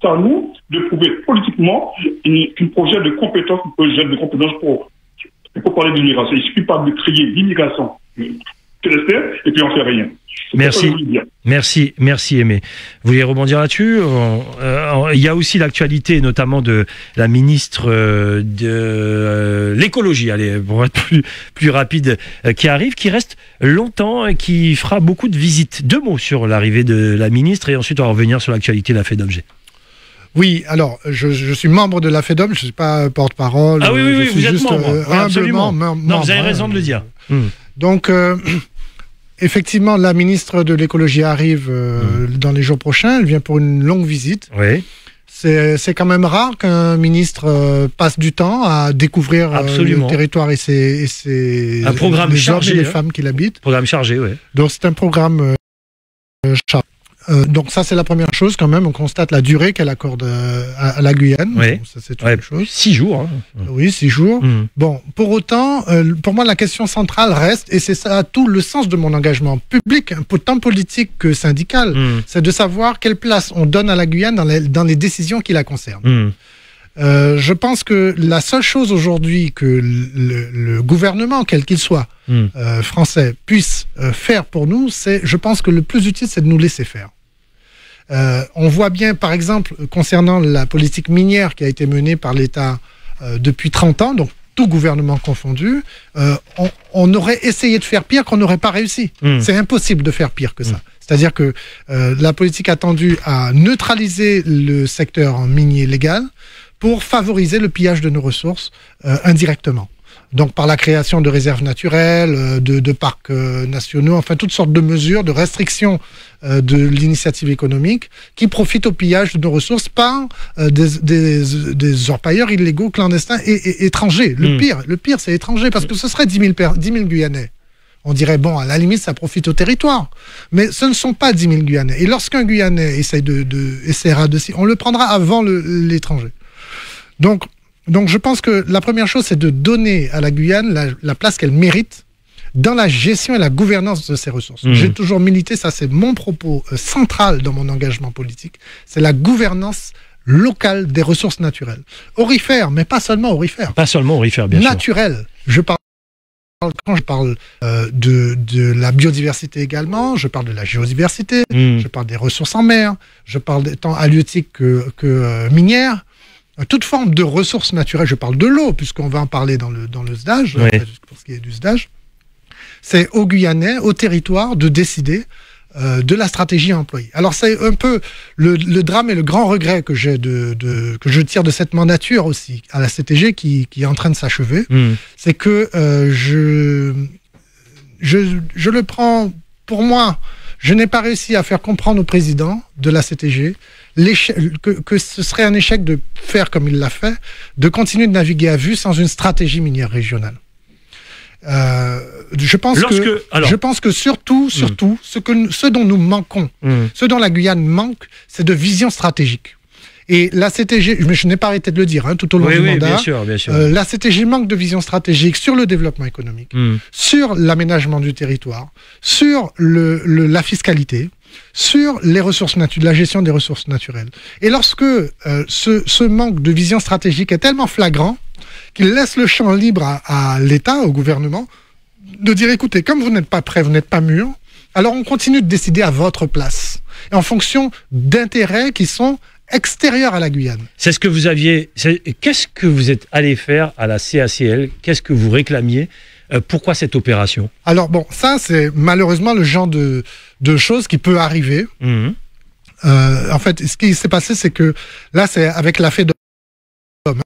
C'est à nous de prouver politiquement qu'un projet de compétences, pour parler d'immigration. Il ne suffit pas de créer l'immigration et puis on ne fait rien. Merci Aimé. Vous voulez rebondir là-dessus? Il y a aussi l'actualité, notamment de la ministre de l'écologie, allez, pour être plus rapide, qui arrive, qui reste longtemps et qui fera beaucoup de visites. 2 mots sur l'arrivée de la ministre et ensuite on va revenir sur l'actualité de la FEDOM. Oui, alors, je suis membre de la FEDOM, je ne suis pas porte-parole. Ah oui, vous êtes membre. Absolument. Membre, non, vous avez raison de le dire. Donc, effectivement, la ministre de l'écologie arrive dans les jours prochains. Elle vient pour une longue visite. Oui. C'est quand même rare qu'un ministre passe du temps à découvrir le territoire et un programme chargé, les femmes qui l'habitent. Programme chargé, oui. Donc, c'est un programme chargé. Donc ça, c'est la première chose quand même. On constate la durée qu'elle accorde à la Guyane. Oui. Donc, ça, c'est une chose. 6 jours. Hein. Oui, 6 jours. Bon, pour autant, pour moi, la question centrale reste, et c'est ça tout le sens de mon engagement public, tant politique que syndical, c'est de savoir quelle place on donne à la Guyane dans les décisions qui la concernent. Je pense que la seule chose aujourd'hui que le gouvernement, quel qu'il soit, français, puisse faire pour nous, je pense que le plus utile, c'est de nous laisser faire. On voit bien, par exemple, concernant la politique minière qui a été menée par l'État depuis 30 ans, donc tout gouvernement confondu, on aurait essayé de faire pire qu'on n'aurait pas réussi. C'est impossible de faire pire que ça. C'est-à-dire que la politique a tendu à neutraliser le secteur minier légal pour favoriser le pillage de nos ressources indirectement. Donc par la création de réserves naturelles, de parcs nationaux, enfin toutes sortes de mesures, de restrictions de l'initiative économique qui profitent au pillage de nos ressources par des orpailleurs illégaux, clandestins et étrangers. Le pire c'est étranger, parce que ce serait 10 000 Guyanais. On dirait, bon, à la limite, ça profite au territoire. Mais ce ne sont pas 10 000 Guyanais. Et lorsqu'un Guyanais essaiera de... On le prendra avant l'étranger. Donc, je pense que la première chose, c'est de donner à la Guyane la place qu'elle mérite dans la gestion et la gouvernance de ses ressources. J'ai toujours milité, ça c'est mon propos central dans mon engagement politique, c'est la gouvernance locale des ressources naturelles. Aurifères, mais pas seulement aurifères. Pas seulement aurifères, bien sûr. Naturelles. Quand je parle de la biodiversité également, je parle de la géodiversité, je parle des ressources en mer, je parle tant halieutiques que minières. Toute forme de ressources naturelles, je parle de l'eau, puisqu'on va en parler dans le SDAGE, pour ce qui est du SDAGE, c'est aux Guyanais, au territoire, de décider de la stratégie à employer. Alors c'est un peu le drame et le grand regret que je tire de cette mandature aussi à la CTG qui est en train de s'achever, c'est que je le prends pour moi. Je n'ai pas réussi à faire comprendre au président de la CTG que ce serait un échec de faire comme il l'a fait, de continuer de naviguer à vue sans une stratégie minière régionale. Je pense que surtout, ce dont nous manquons, ce dont la Guyane manque, c'est de vision stratégique. Et la CTG, mais je n'ai pas arrêté de le dire tout au long du mandat, bien sûr. La CTG manque de vision stratégique sur le développement économique, sur l'aménagement du territoire, sur la fiscalité, sur les ressources la gestion des ressources naturelles. Et lorsque ce manque de vision stratégique est tellement flagrant qu'il laisse le champ libre à l'État, au gouvernement, de dire, écoutez, comme vous n'êtes pas prêts, vous n'êtes pas mûrs, alors on continue de décider à votre place, et en fonction d'intérêts qui sont extérieurs à la Guyane. C'est ce que vous aviez... Qu'est-ce que vous êtes allé faire à la CACL? Qu'est-ce que vous réclamiez? Pourquoi cette opération? Alors bon, ça c'est malheureusement le genre de choses qui peut arriver. En fait, ce qui s'est passé, c'est que là, c'est avec la FEDOM,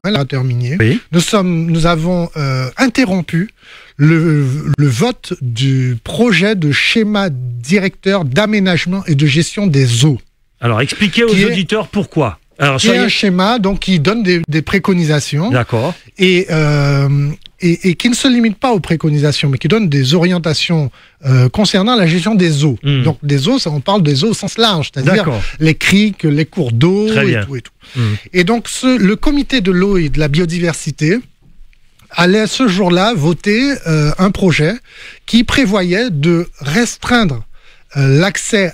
la terminée. Nous avons interrompu le vote du projet de schéma directeur d'aménagement et de gestion des eaux. Alors, expliquez aux auditeurs pourquoi. Alors, il y a un schéma donc, qui donne des préconisations. D'accord. Et qui ne se limite pas aux préconisations, mais qui donne des orientations concernant la gestion des eaux. Donc des eaux, on parle des eaux au sens large, c'est-à-dire les criques, les cours d'eau et tout. Et donc le comité de l'eau et de la biodiversité allait ce jour-là voter un projet qui prévoyait de restreindre l'accès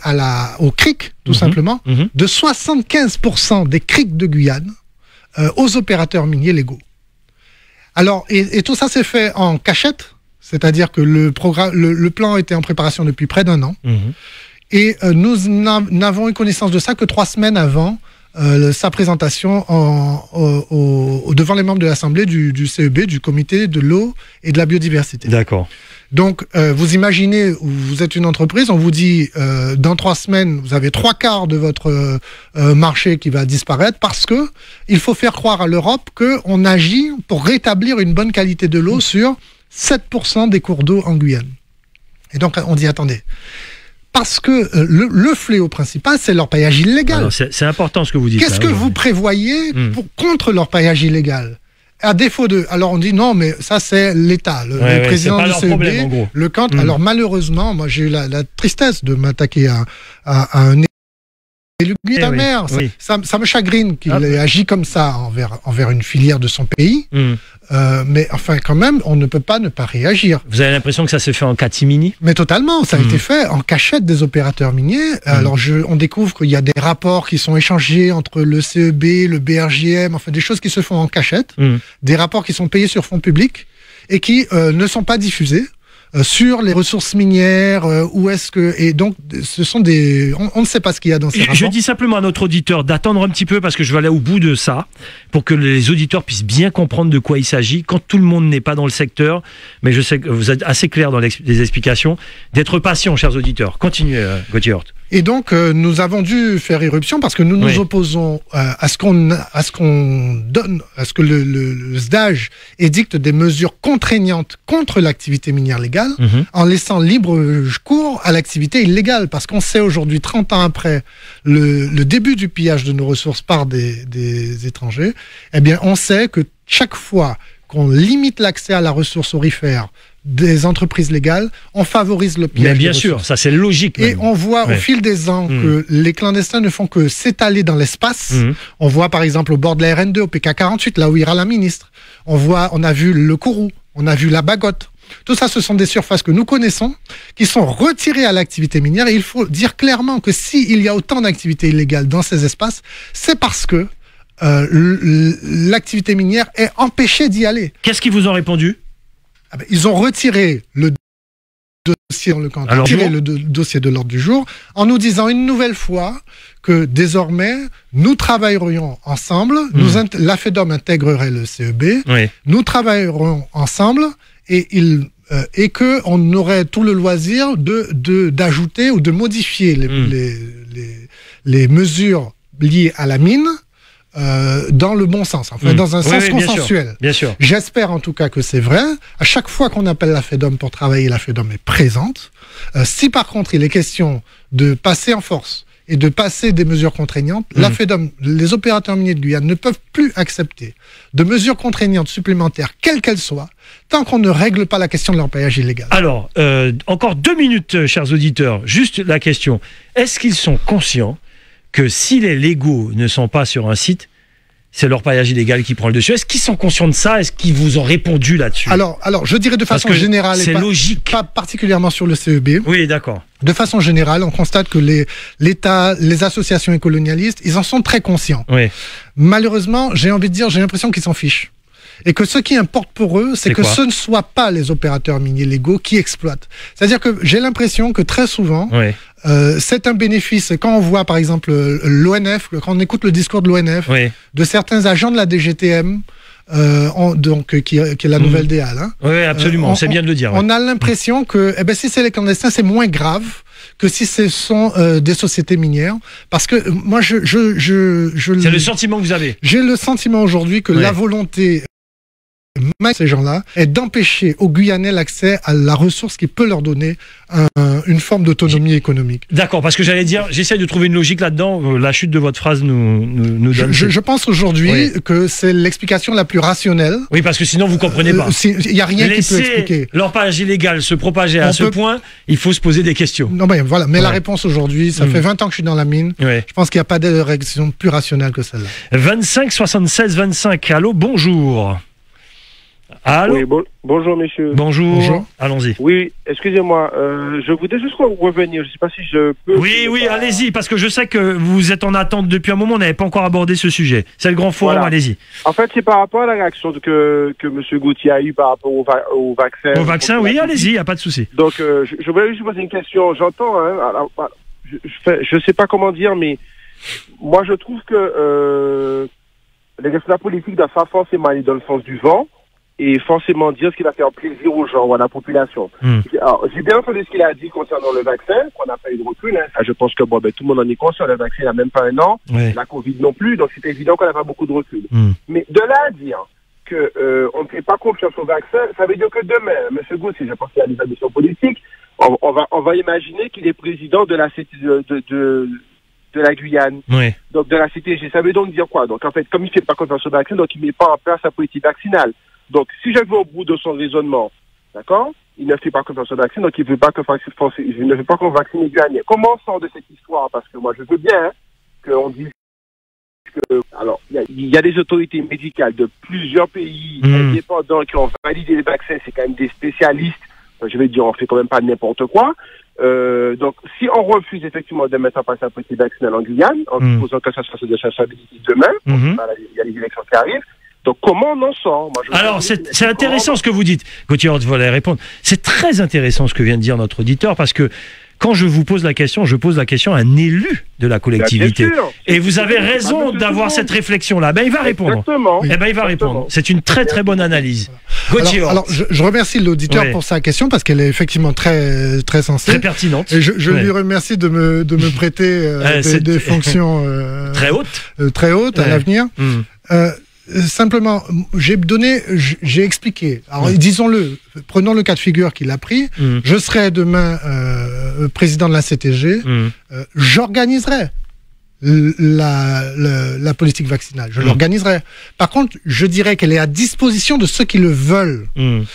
aux criques, tout simplement, de 75% des criques de Guyane aux opérateurs miniers légaux. Alors, et tout ça s'est fait en cachette, c'est-à-dire que le plan était en préparation depuis près d'un an, et nous n'avons eu connaissance de ça que 3 semaines avant sa présentation devant les membres de l'Assemblée du CEB, du Comité de l'eau et de la biodiversité. D'accord. Donc, vous imaginez, vous êtes une entreprise, on vous dit, dans 3 semaines, vous avez 3/4 de votre marché qui va disparaître parce que il faut faire croire à l'Europe qu'on agit pour rétablir une bonne qualité de l'eau sur 7% des cours d'eau en Guyane. Et donc, on dit, attendez, parce que le fléau principal, c'est l'orpaillage illégal. C'est important ce que vous dites. Qu'est-ce que vous prévoyez contre l'orpaillage illégal ? À défaut de... Alors on dit non, mais ça c'est l'État, le président du CEB, le CANT. Alors malheureusement, moi j'ai eu la tristesse de m'attaquer à un élu de la mer. Ça me chagrine qu'il ait agi comme ça envers une filière de son pays. Mais enfin quand même, on ne peut pas ne pas réagir. Vous avez l'impression que ça s'est fait en catimini ? Mais totalement, ça a été fait en cachette des opérateurs miniers. Alors on découvre qu'il y a des rapports qui sont échangés entre le CEB, le BRGM, enfin des choses qui se font en cachette, des rapports qui sont payés sur fonds publics et qui ne sont pas diffusés sur les ressources minières, où est-ce que... Et donc, ce sont des... On ne sait pas ce qu'il y a dans ces rapports. Je dis simplement à notre auditeur d'attendre un petit peu parce que je vais aller au bout de ça pour que les auditeurs puissent bien comprendre de quoi il s'agit quand tout le monde n'est pas dans le secteur. Mais je sais que vous êtes assez clair dans les explications. D'être patient, chers auditeurs. Continuez, Gauthier Horth. Et donc, nous avons dû faire irruption parce que nous nous opposons à ce que le SDAGE édicte des mesures contraignantes contre l'activité minière légale en laissant libre cours à l'activité illégale. Parce qu'on sait aujourd'hui, 30 ans après le début du pillage de nos ressources par des étrangers, eh bien, on sait que chaque fois qu'on limite l'accès à la ressource aurifère des entreprises légales, on favorise le pillage. Mais bien sûr, ça c'est logique. Et on voit au fil des ans que les clandestins ne font que s'étaler dans l'espace. On voit par exemple au bord de la RN2, au PK48, là où ira la ministre. On a vu le Kourou, on a vu la Bagotte. Tout ça, ce sont des surfaces que nous connaissons, qui sont retirées à l'activité minière. Et il faut dire clairement que s'il y a autant d'activités illégales dans ces espaces, c'est parce que l'activité minière est empêchée d'y aller. Qu'est-ce qu'ils vous ont répondu ? Ils ont retiré le dossier dans le camp, le dossier de l'ordre du jour, en nous disant une nouvelle fois que désormais nous travaillerions ensemble, la FEDOM intégrerait le CEB, nous travaillerons ensemble et que on aurait tout le loisir d'ajouter ou de modifier les mesures liées à la mine. Dans le bon sens, enfin dans un sens consensuel. Bien sûr. J'espère en tout cas que c'est vrai. À chaque fois qu'on appelle la FEDOM pour travailler, la FEDOM est présente. Si par contre il est question de passer en force et de passer des mesures contraignantes, la FEDOM, les opérateurs miniers de Guyane ne peuvent plus accepter de mesures contraignantes supplémentaires, quelles qu'elles soient, tant qu'on ne règle pas la question de l'orpaillage illégal. Alors, encore 2 minutes, chers auditeurs. Juste la question. Est-ce qu'ils sont conscients que si les légaux ne sont pas sur un site, c'est l'orpaillage illégal qui prend le dessus? Est-ce qu'ils sont conscients de ça? Est-ce qu'ils vous ont répondu là-dessus? Alors, je dirais de façon générale, c'est logique, pas particulièrement sur le CEB. Oui, d'accord. De façon générale, on constate que l'État, les associations écolonialistes, ils en sont très conscients. Oui. Malheureusement, j'ai envie de dire, j'ai l'impression qu'ils s'en fichent. Et que ce qui importe pour eux, c'est que ce ne soient pas les opérateurs miniers légaux qui exploitent. C'est-à-dire que j'ai l'impression que très souvent, c'est un bénéfice. Quand on voit par exemple l'ONF, quand on écoute le discours de l'ONF, de certains agents de la DGTM, qui est la nouvelle DEAL. Hein, oui, absolument, c'est bien de le dire. On a l'impression que si c'est les clandestins, c'est moins grave que si ce sont des sociétés minières. Parce que moi, c'est le sentiment que vous avez. J'ai le sentiment aujourd'hui que la volonté ces gens-là est d'empêcher aux Guyanais l'accès à la ressource qui peut leur donner une forme d'autonomie économique. D'accord, parce que j'allais dire, j'essaie de trouver une logique là-dedans. La chute de votre phrase nous donne... Je pense aujourd'hui que c'est l'explication la plus rationnelle. Oui, parce que sinon vous ne comprenez pas. Il n'y a rien qui peut expliquer. L'orpaillage illégal se propager à ce point, il faut se poser des questions. Non, ben voilà. Mais la réponse aujourd'hui, ça fait 20 ans que je suis dans la mine. Je pense qu'il n'y a pas de réaction plus rationnelle que celle-là. 25 76 25. Allô, bonjour. Allô. Oui, bonjour messieurs. Bonjour. Allons-y. Oui, excusez-moi, je voudrais juste revenir, je ne sais pas si je peux... Oui, allez-y, parce que je sais que vous êtes en attente depuis un moment, on n'avait pas encore abordé ce sujet. C'est le grand forum, allez-y. En fait, c'est par rapport à la réaction que M. Gauthier a eue par rapport au vaccin. Au vaccin, oui, allez-y, il n'y a pas de souci. Donc, je voulais juste poser une question. J'entends, je ne sais pas comment dire, mais moi je trouve que les responsables politiques doivent pas forcément aller dans le sens du vent et forcément dire ce qui va faire plaisir aux gens ou à la population. Alors, j'ai bien entendu ce qu'il a dit concernant le vaccin, qu'on n'a pas eu de recul. Ça, je pense que tout le monde en est conscient. Le vaccin n'a même pas un an, la Covid non plus, donc c'est évident qu'on n'a pas beaucoup de recul. Mais de là à dire que on ne fait pas confiance au vaccin, ça veut dire que demain, M. Gauthier, je pense qu'il y a des ambitions politiques, on va imaginer qu'il est président de la de la Guyane, donc de la CTG. Ça veut donc dire quoi? Donc en fait, comme il ne fait pas confiance au vaccin, donc il ne met pas en place sa politique vaccinale. Donc si je vais au bout de son raisonnement, d'accord, il ne fait pas confiance au vaccin, donc il ne veut pas qu'on vaccine les Guyanais. Comment on sort de cette histoire? Parce que moi je veux bien qu'on dise que, alors il y a des autorités médicales de plusieurs pays indépendants qui ont validé les vaccins, c'est quand même des spécialistes. Je vais dire, on fait quand même pas n'importe quoi. Donc, si on refuse effectivement de mettre en place un politique vaccinale en Guyane, en supposant que ça soit de responsabilité demain, il y a les élections qui arrivent. Donc, comment on en sort? Alors, c'est intéressant ce que vous dites. Gauthier, vous allez répondre. C'est très intéressant ce que vient de dire notre auditeur, parce que quand je vous pose la question, je pose la question à un élu de la collectivité. Et vous avez raison d'avoir cette réflexion-là. Ben, il va répondre. Il va répondre. C'est une très très bonne analyse. Gauthier. Alors je remercie l'auditeur pour sa question parce qu'elle est effectivement très très sensée. Très pertinente. Et je lui remercie de me prêter des fonctions très hautes. Très hautes à l'avenir. Simplement, j'ai expliqué. Alors, disons-le, prenons le cas de figure qu'il a pris. Je serai demain président de la CTG. J'organiserai la politique vaccinale. Je l'organiserai. Par contre, je dirais qu'elle est à disposition de ceux qui le veulent.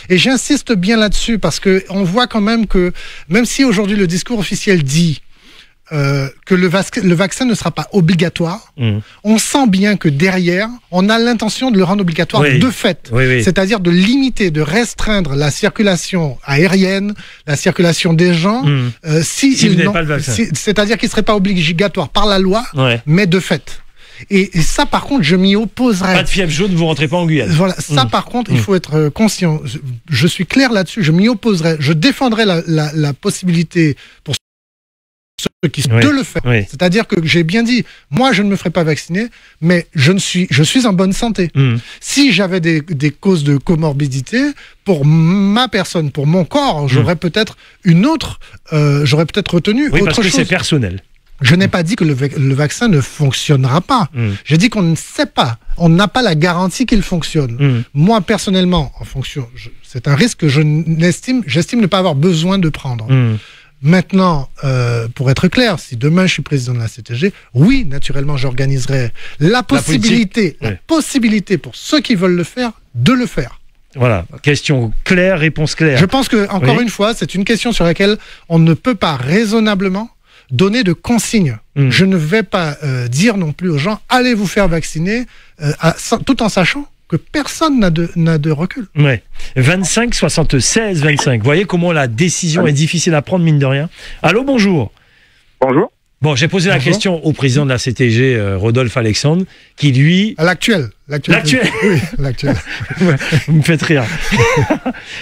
Et j'insiste bien là-dessus parce que on voit quand même que, même si aujourd'hui le discours officiel dit que le vaccin ne sera pas obligatoire, on sent bien que derrière, on a l'intention de le rendre obligatoire de fait. C'est-à-dire de limiter, de restreindre la circulation aérienne, la circulation des gens, si vous n'avez pas le vaccin. C'est-à-dire qu'il ne serait pas obligatoire par la loi, mais de fait. Et ça, par contre, je m'y opposerai. Pas de fièvre jaune, vous rentrez pas en Guyane. Voilà, ça, par contre, il faut être conscient. Je suis clair là-dessus, je m'y opposerai. Je défendrai la possibilité pour ceux qui de le faire. C'est-à-dire que j'ai bien dit, moi je ne me ferai pas vacciner, mais je suis en bonne santé. Si j'avais des causes de comorbidité, pour ma personne, pour mon corps, j'aurais peut-être j'aurais peut-être retenu autre chose. Parce que c'est personnel. Je n'ai pas dit que le vaccin ne fonctionnera pas. J'ai dit qu'on ne sait pas. On n'a pas la garantie qu'il fonctionne. Moi, personnellement, c'est un risque que j'estime ne pas avoir besoin de prendre. Maintenant, pour être clair, si demain je suis président de la CTG, oui, naturellement, j'organiserai la possibilité pour ceux qui veulent le faire, de le faire. Voilà, question claire, réponse claire. Je pense que, encore une fois, c'est une question sur laquelle on ne peut pas raisonnablement donner de consignes. Je ne vais pas dire non plus aux gens, allez vous faire vacciner, tout en sachant que personne n'a de recul. 25 76 25. Vous voyez comment la décision est difficile à prendre, mine de rien. Allô, bonjour. Bonjour. Bon, j'ai posé la question au président de la CTG, Rodolphe Alexandre, qui lui... L'actuel. Oui, l'actuel. Vous me faites rire.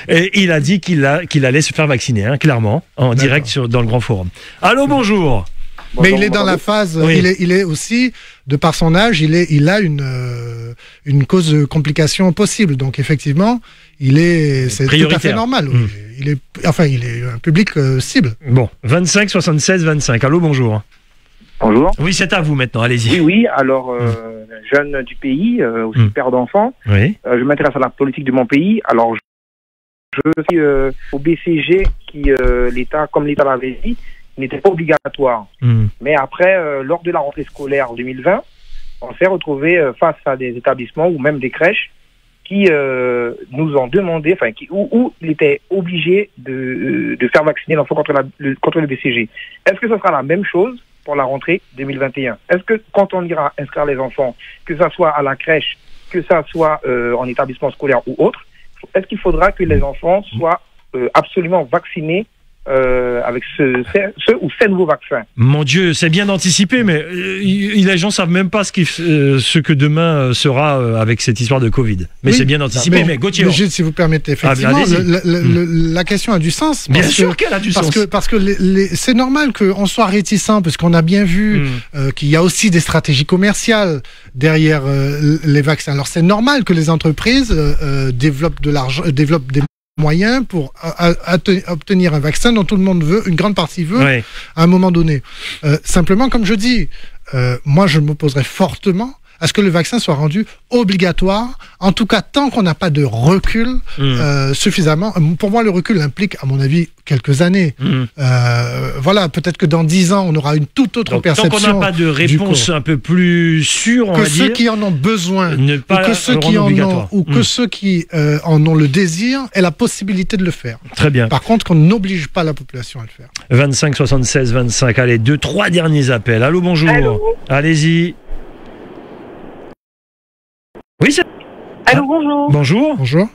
Et il a dit qu'il allait se faire vacciner, clairement, en direct dans le Grand Forum. Allô, bonjour. Mais il est dans la phase, il est aussi, de par son âge, il a une cause de complication possible. Donc effectivement, c'est tout à fait normal. Il est un public cible. Bon, 25 76 25. Allô, bonjour. Bonjour. Oui, c'est à vous maintenant, allez-y. Oui, alors, jeune du pays, aussi père d'enfants, je m'intéresse à la politique de mon pays. Alors, je suis au BCG qui, l'État, comme l'État l'avait dit, n'était pas obligatoire. Mais après, lors de la rentrée scolaire 2020, on s'est retrouvé face à des établissements ou même des crèches qui nous ont demandé, enfin, où il était obligé de faire vacciner l'enfant contre le BCG. Est-ce que ce sera la même chose pour la rentrée 2021? Est-ce que quand on ira inscrire les enfants, que ça soit à la crèche, que ça soit en établissement scolaire ou autre, est-ce qu'il faudra que les enfants soient absolument vaccinés avec ce ou ces nouveaux vaccins? Mon Dieu, c'est bien d'anticiper, mais les gens savent même pas ce que demain sera avec cette histoire de Covid. Mais c'est bien d'anticiper. Mais Gauthier, Gilles, si vous permettez, effectivement, la question a du sens. Bien sûr qu'elle a du sens. Parce que c'est normal qu'on soit réticent, parce qu'on a bien vu qu'il y a aussi des stratégies commerciales derrière les vaccins. Alors c'est normal que les entreprises développent de l'argent, développent des moyens pour obtenir un vaccin dont tout le monde veut, une grande partie veut, à un moment donné. Simplement, comme je dis, moi je m'opposerais fortement à ce que le vaccin soit rendu obligatoire, en tout cas tant qu'on n'a pas de recul suffisamment. Pour moi, le recul implique, à mon avis, quelques années. Voilà, peut-être que dans 10 ans, on aura une toute autre perception. Tant qu'on n'a pas de réponse un peu plus sûre, on va dire, que ceux qui en ont besoin, ou que ceux qui ceux qui en ont le désir aient la possibilité de le faire. Très bien. Par contre, qu'on n'oblige pas la population à le faire. 25 76 25, allez, 2-3 derniers appels. Allô, bonjour. Allez-y. Oui, c'est... Allô, bonjour. Bonjour. Bonjour.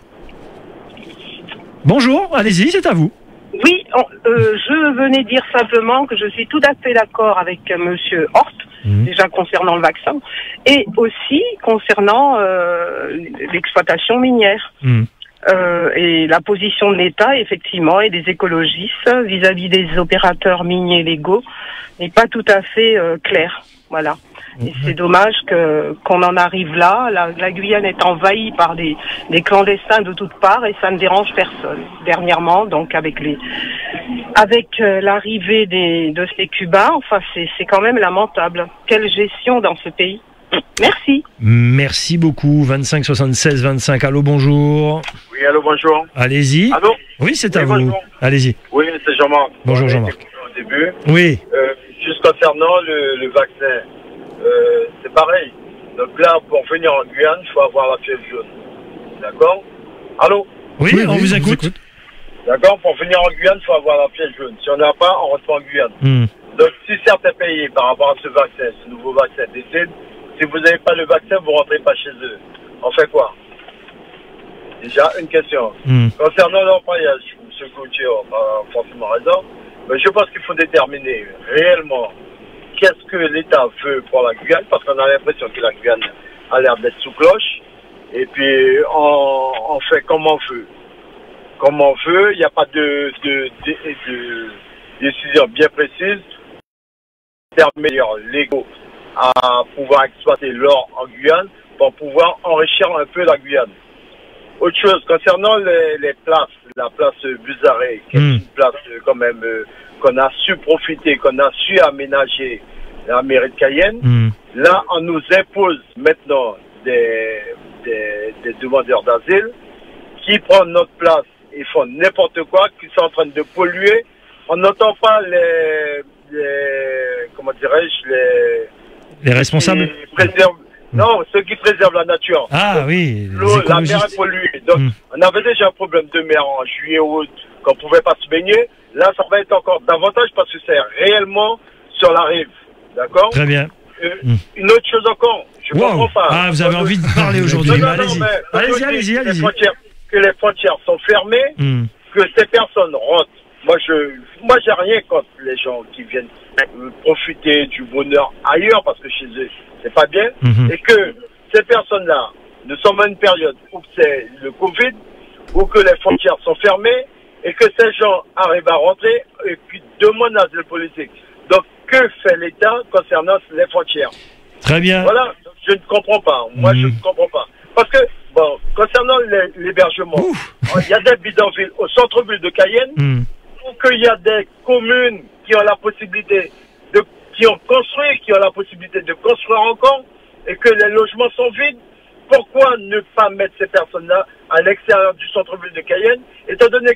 Bonjour, allez-y, c'est à vous. Oui, je venais dire simplement que je suis tout à fait d'accord avec monsieur Hort, déjà concernant le vaccin, et aussi concernant l'exploitation minière. Et la position de l'État, effectivement, et des écologistes vis-à-vis des opérateurs miniers légaux n'est pas tout à fait claire. Voilà. Et c'est dommage qu'on en arrive là. La Guyane est envahie par des clandestins de toutes parts et ça ne dérange personne. Dernièrement, donc avec l'arrivée de ces Cubains, enfin c'est quand même lamentable. Quelle gestion dans ce pays. Merci. Merci beaucoup. 25 76 25. Allô, bonjour. Oui, allô, bonjour. Allez-y. Allô. Oui, c'est à vous. Allez-y. Oui, c'est Jean-Marc. Bonjour, Jean-Marc. Au début. Oui. Juste concernant le vaccin. C'est pareil. Donc là, pour venir en Guyane, il faut avoir la fièvre jaune. D'accord? Allô? Oui, on vous écoute. D'accord? Pour venir en Guyane, il faut avoir la fièvre jaune. Si on n'a pas, on rentre pas en Guyane. Donc si certains pays, par rapport à ce vaccin, ce nouveau vaccin, décident, si vous n'avez pas le vaccin, vous ne rentrez pas chez eux. On fait quoi? Déjà, une question. Concernant l'employage, M. Gauthier a forcément raison, mais je pense qu'il faut déterminer réellement qu'est-ce que l'État veut pour la Guyane, parce qu'on a l'impression que la Guyane a l'air d'être sous cloche, et puis on fait comme on veut. Comme on veut, il n'y a pas de décision bien précise, intermédiaires légaux à pouvoir exploiter l'or en Guyane pour pouvoir enrichir un peu la Guyane. Autre chose, concernant les places, la place Buzaré, qui est une place quand même qu'on a su profiter, qu'on a su aménager la mairie de Cayenne. Là, on nous impose maintenant des demandeurs d'asile qui prennent notre place et font n'importe quoi, qui sont en train de polluer. On n'entend pas comment dirais-je, les responsables non, ceux qui préservent la nature. Ah oui, l'eau, la mer est polluée. Donc, on avait déjà un problème de mer en juillet, août, qu'on ne pouvait pas se baigner. Là, ça va être encore davantage parce que c'est réellement sur la rive. D'accord? Très bien. Une autre chose encore, je ne comprends pas. Ah, vous avez envie de parler aujourd'hui. Allez-y. Que les frontières sont fermées, que ces personnes rentrent. Moi, j'ai rien contre les gens qui viennent profiter du bonheur ailleurs parce que chez eux, c'est pas bien. Et que ces personnes-là ne sont pas une période où c'est le Covid, où que les frontières sont fermées et que ces gens arrivent à rentrer et puis demandent l'asile politique. Donc, que fait l'État concernant les frontières? Très bien. Voilà, je ne comprends pas. Moi, je ne comprends pas. Parce que, bon, concernant l'hébergement, il y a des bidonvilles au centre-ville de Cayenne, où qu'il y a des communes qui ont la possibilité de qui ont construit, qui ont la possibilité de construire encore, et que les logements sont vides, pourquoi ne pas mettre ces personnes-là à l'extérieur du centre-ville de Cayenne, étant donné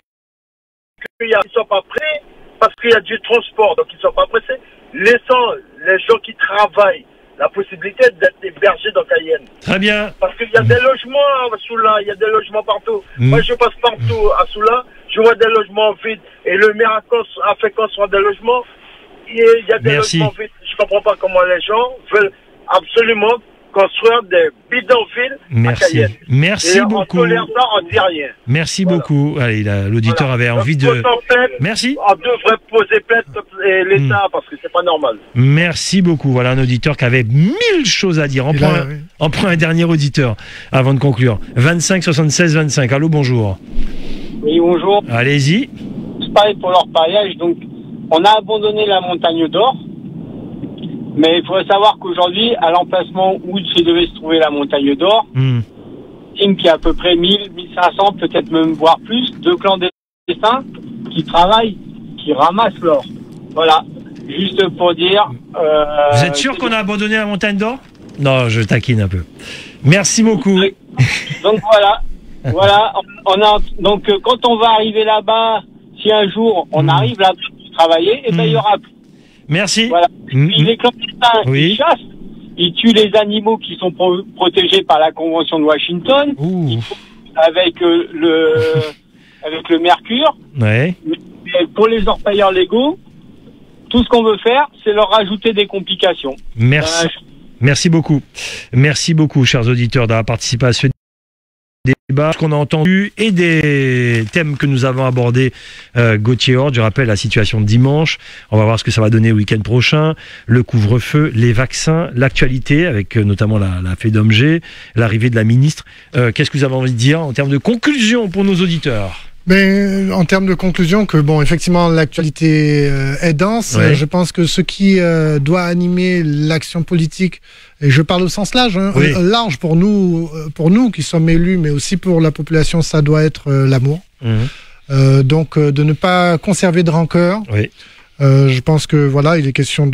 qu'ils ne sont pas prêts, parce qu'il y a du transport, donc ils ne sont pas pressés, laissant les gens qui travaillent la possibilité d'être hébergés dans Cayenne. Très bien. Parce qu'il y a des logements à Soula, il y a des logements partout. Moi, je passe partout à Soula, je vois des logements vides, et le maire a fait construire des logements, et il y a des logements vides. Je ne comprends pas comment les gens veulent absolument construire des bidonvilles à Cayenne. Merci beaucoup. On tolère ça, on dit rien. Merci beaucoup. Allez, l'auditeur avait envie de... Merci. On devrait poser plainte l'État parce que c'est pas normal. Merci beaucoup. Voilà un auditeur qui avait 1000 choses à dire. On prend un dernier auditeur avant de conclure. 25 76 25. Allô, bonjour. Oui, bonjour. Allez-y. C'est pareil pour l'orpaillage. Donc, on a abandonné la montagne d'or. Mais il faudrait savoir qu'aujourd'hui, à l'emplacement où se devait se trouver la montagne d'or, qu'il y a à peu près 1000, 1500, peut-être même voire plus, de clandestins qui travaillent, qui ramassent l'or. Voilà, juste pour dire... Vous êtes sûr qu'on a abandonné la montagne d'or? Non, je taquine un peu. Merci beaucoup. Donc voilà, donc quand on va arriver là-bas, si un jour on arrive là-bas pour travailler, et ben il y aura plus. Merci. Voilà. Puis les clandestins, ils chassent, ils tuent les animaux qui sont protégés par la Convention de Washington, avec le mercure. Ouais. Mais pour les orpailleurs légaux, tout ce qu'on veut faire, c'est leur rajouter des complications. Merci. Merci beaucoup. Merci beaucoup, chers auditeurs, d'avoir participé à ce débat qu'on a entendu et des thèmes que nous avons abordés. Gauthier Horth, je rappelle la situation de dimanche. On va voir ce que ça va donner le week-end prochain. Le couvre-feu, les vaccins, l'actualité avec notamment la FEDOMG, l'arrivée de la ministre. Qu'est-ce que vous avez envie de dire en termes de conclusion pour nos auditeurs? Mais en termes de conclusion, que bon, effectivement, l'actualité est dense. Ouais. Je pense que ce qui doit animer l'action politique, et je parle au sens large, large pour nous qui sommes élus, mais aussi pour la population, ça doit être l'amour. Donc, de ne pas conserver de rancœur. Oui. Je pense que voilà, il est question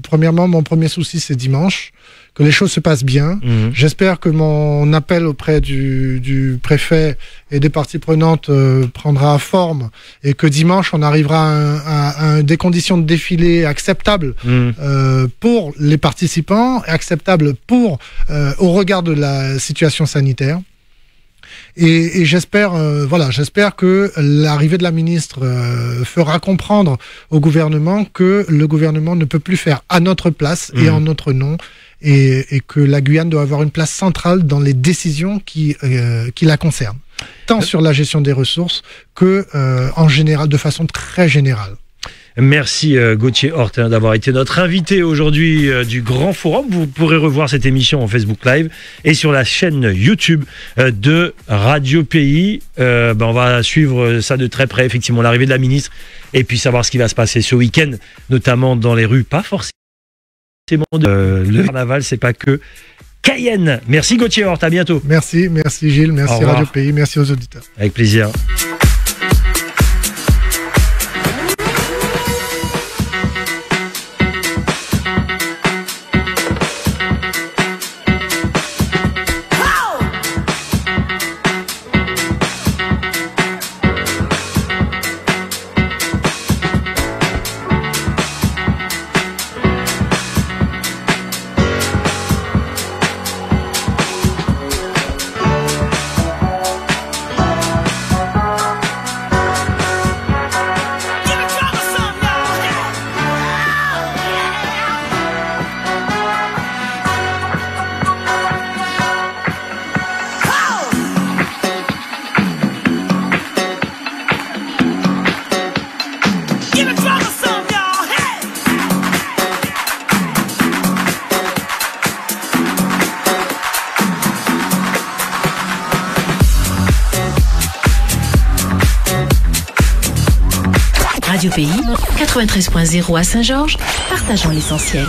premièrement, mon premier souci, c'est dimanche, que les choses se passent bien. J'espère que mon appel auprès du préfet et des parties prenantes prendra forme et que dimanche, on arrivera à des conditions de défilé acceptables pour les participants, acceptables au regard de la situation sanitaire. Et j'espère, j'espère que l'arrivée de la ministre fera comprendre au gouvernement que le gouvernement ne peut plus faire à notre place et en notre nom, et que la Guyane doit avoir une place centrale dans les décisions qui la concernent, tant sur la gestion des ressources que en général, de façon très générale. Merci Gauthier Horth d'avoir été notre invité aujourd'hui du Grand Forum. Vous pourrez revoir cette émission en Facebook Live et sur la chaîne YouTube de Radio Pays. On va suivre ça de très près, effectivement, l'arrivée de la ministre et puis savoir ce qui va se passer ce week-end, notamment dans les rues, pas forcément le carnaval, c'est pas que Cayenne. Merci Gauthier Horth, à bientôt. Merci Gilles, merci Radio Pays, merci aux auditeurs. Avec plaisir. Radio Pays, 93.0 à Saint-Georges, partageons l'essentiel.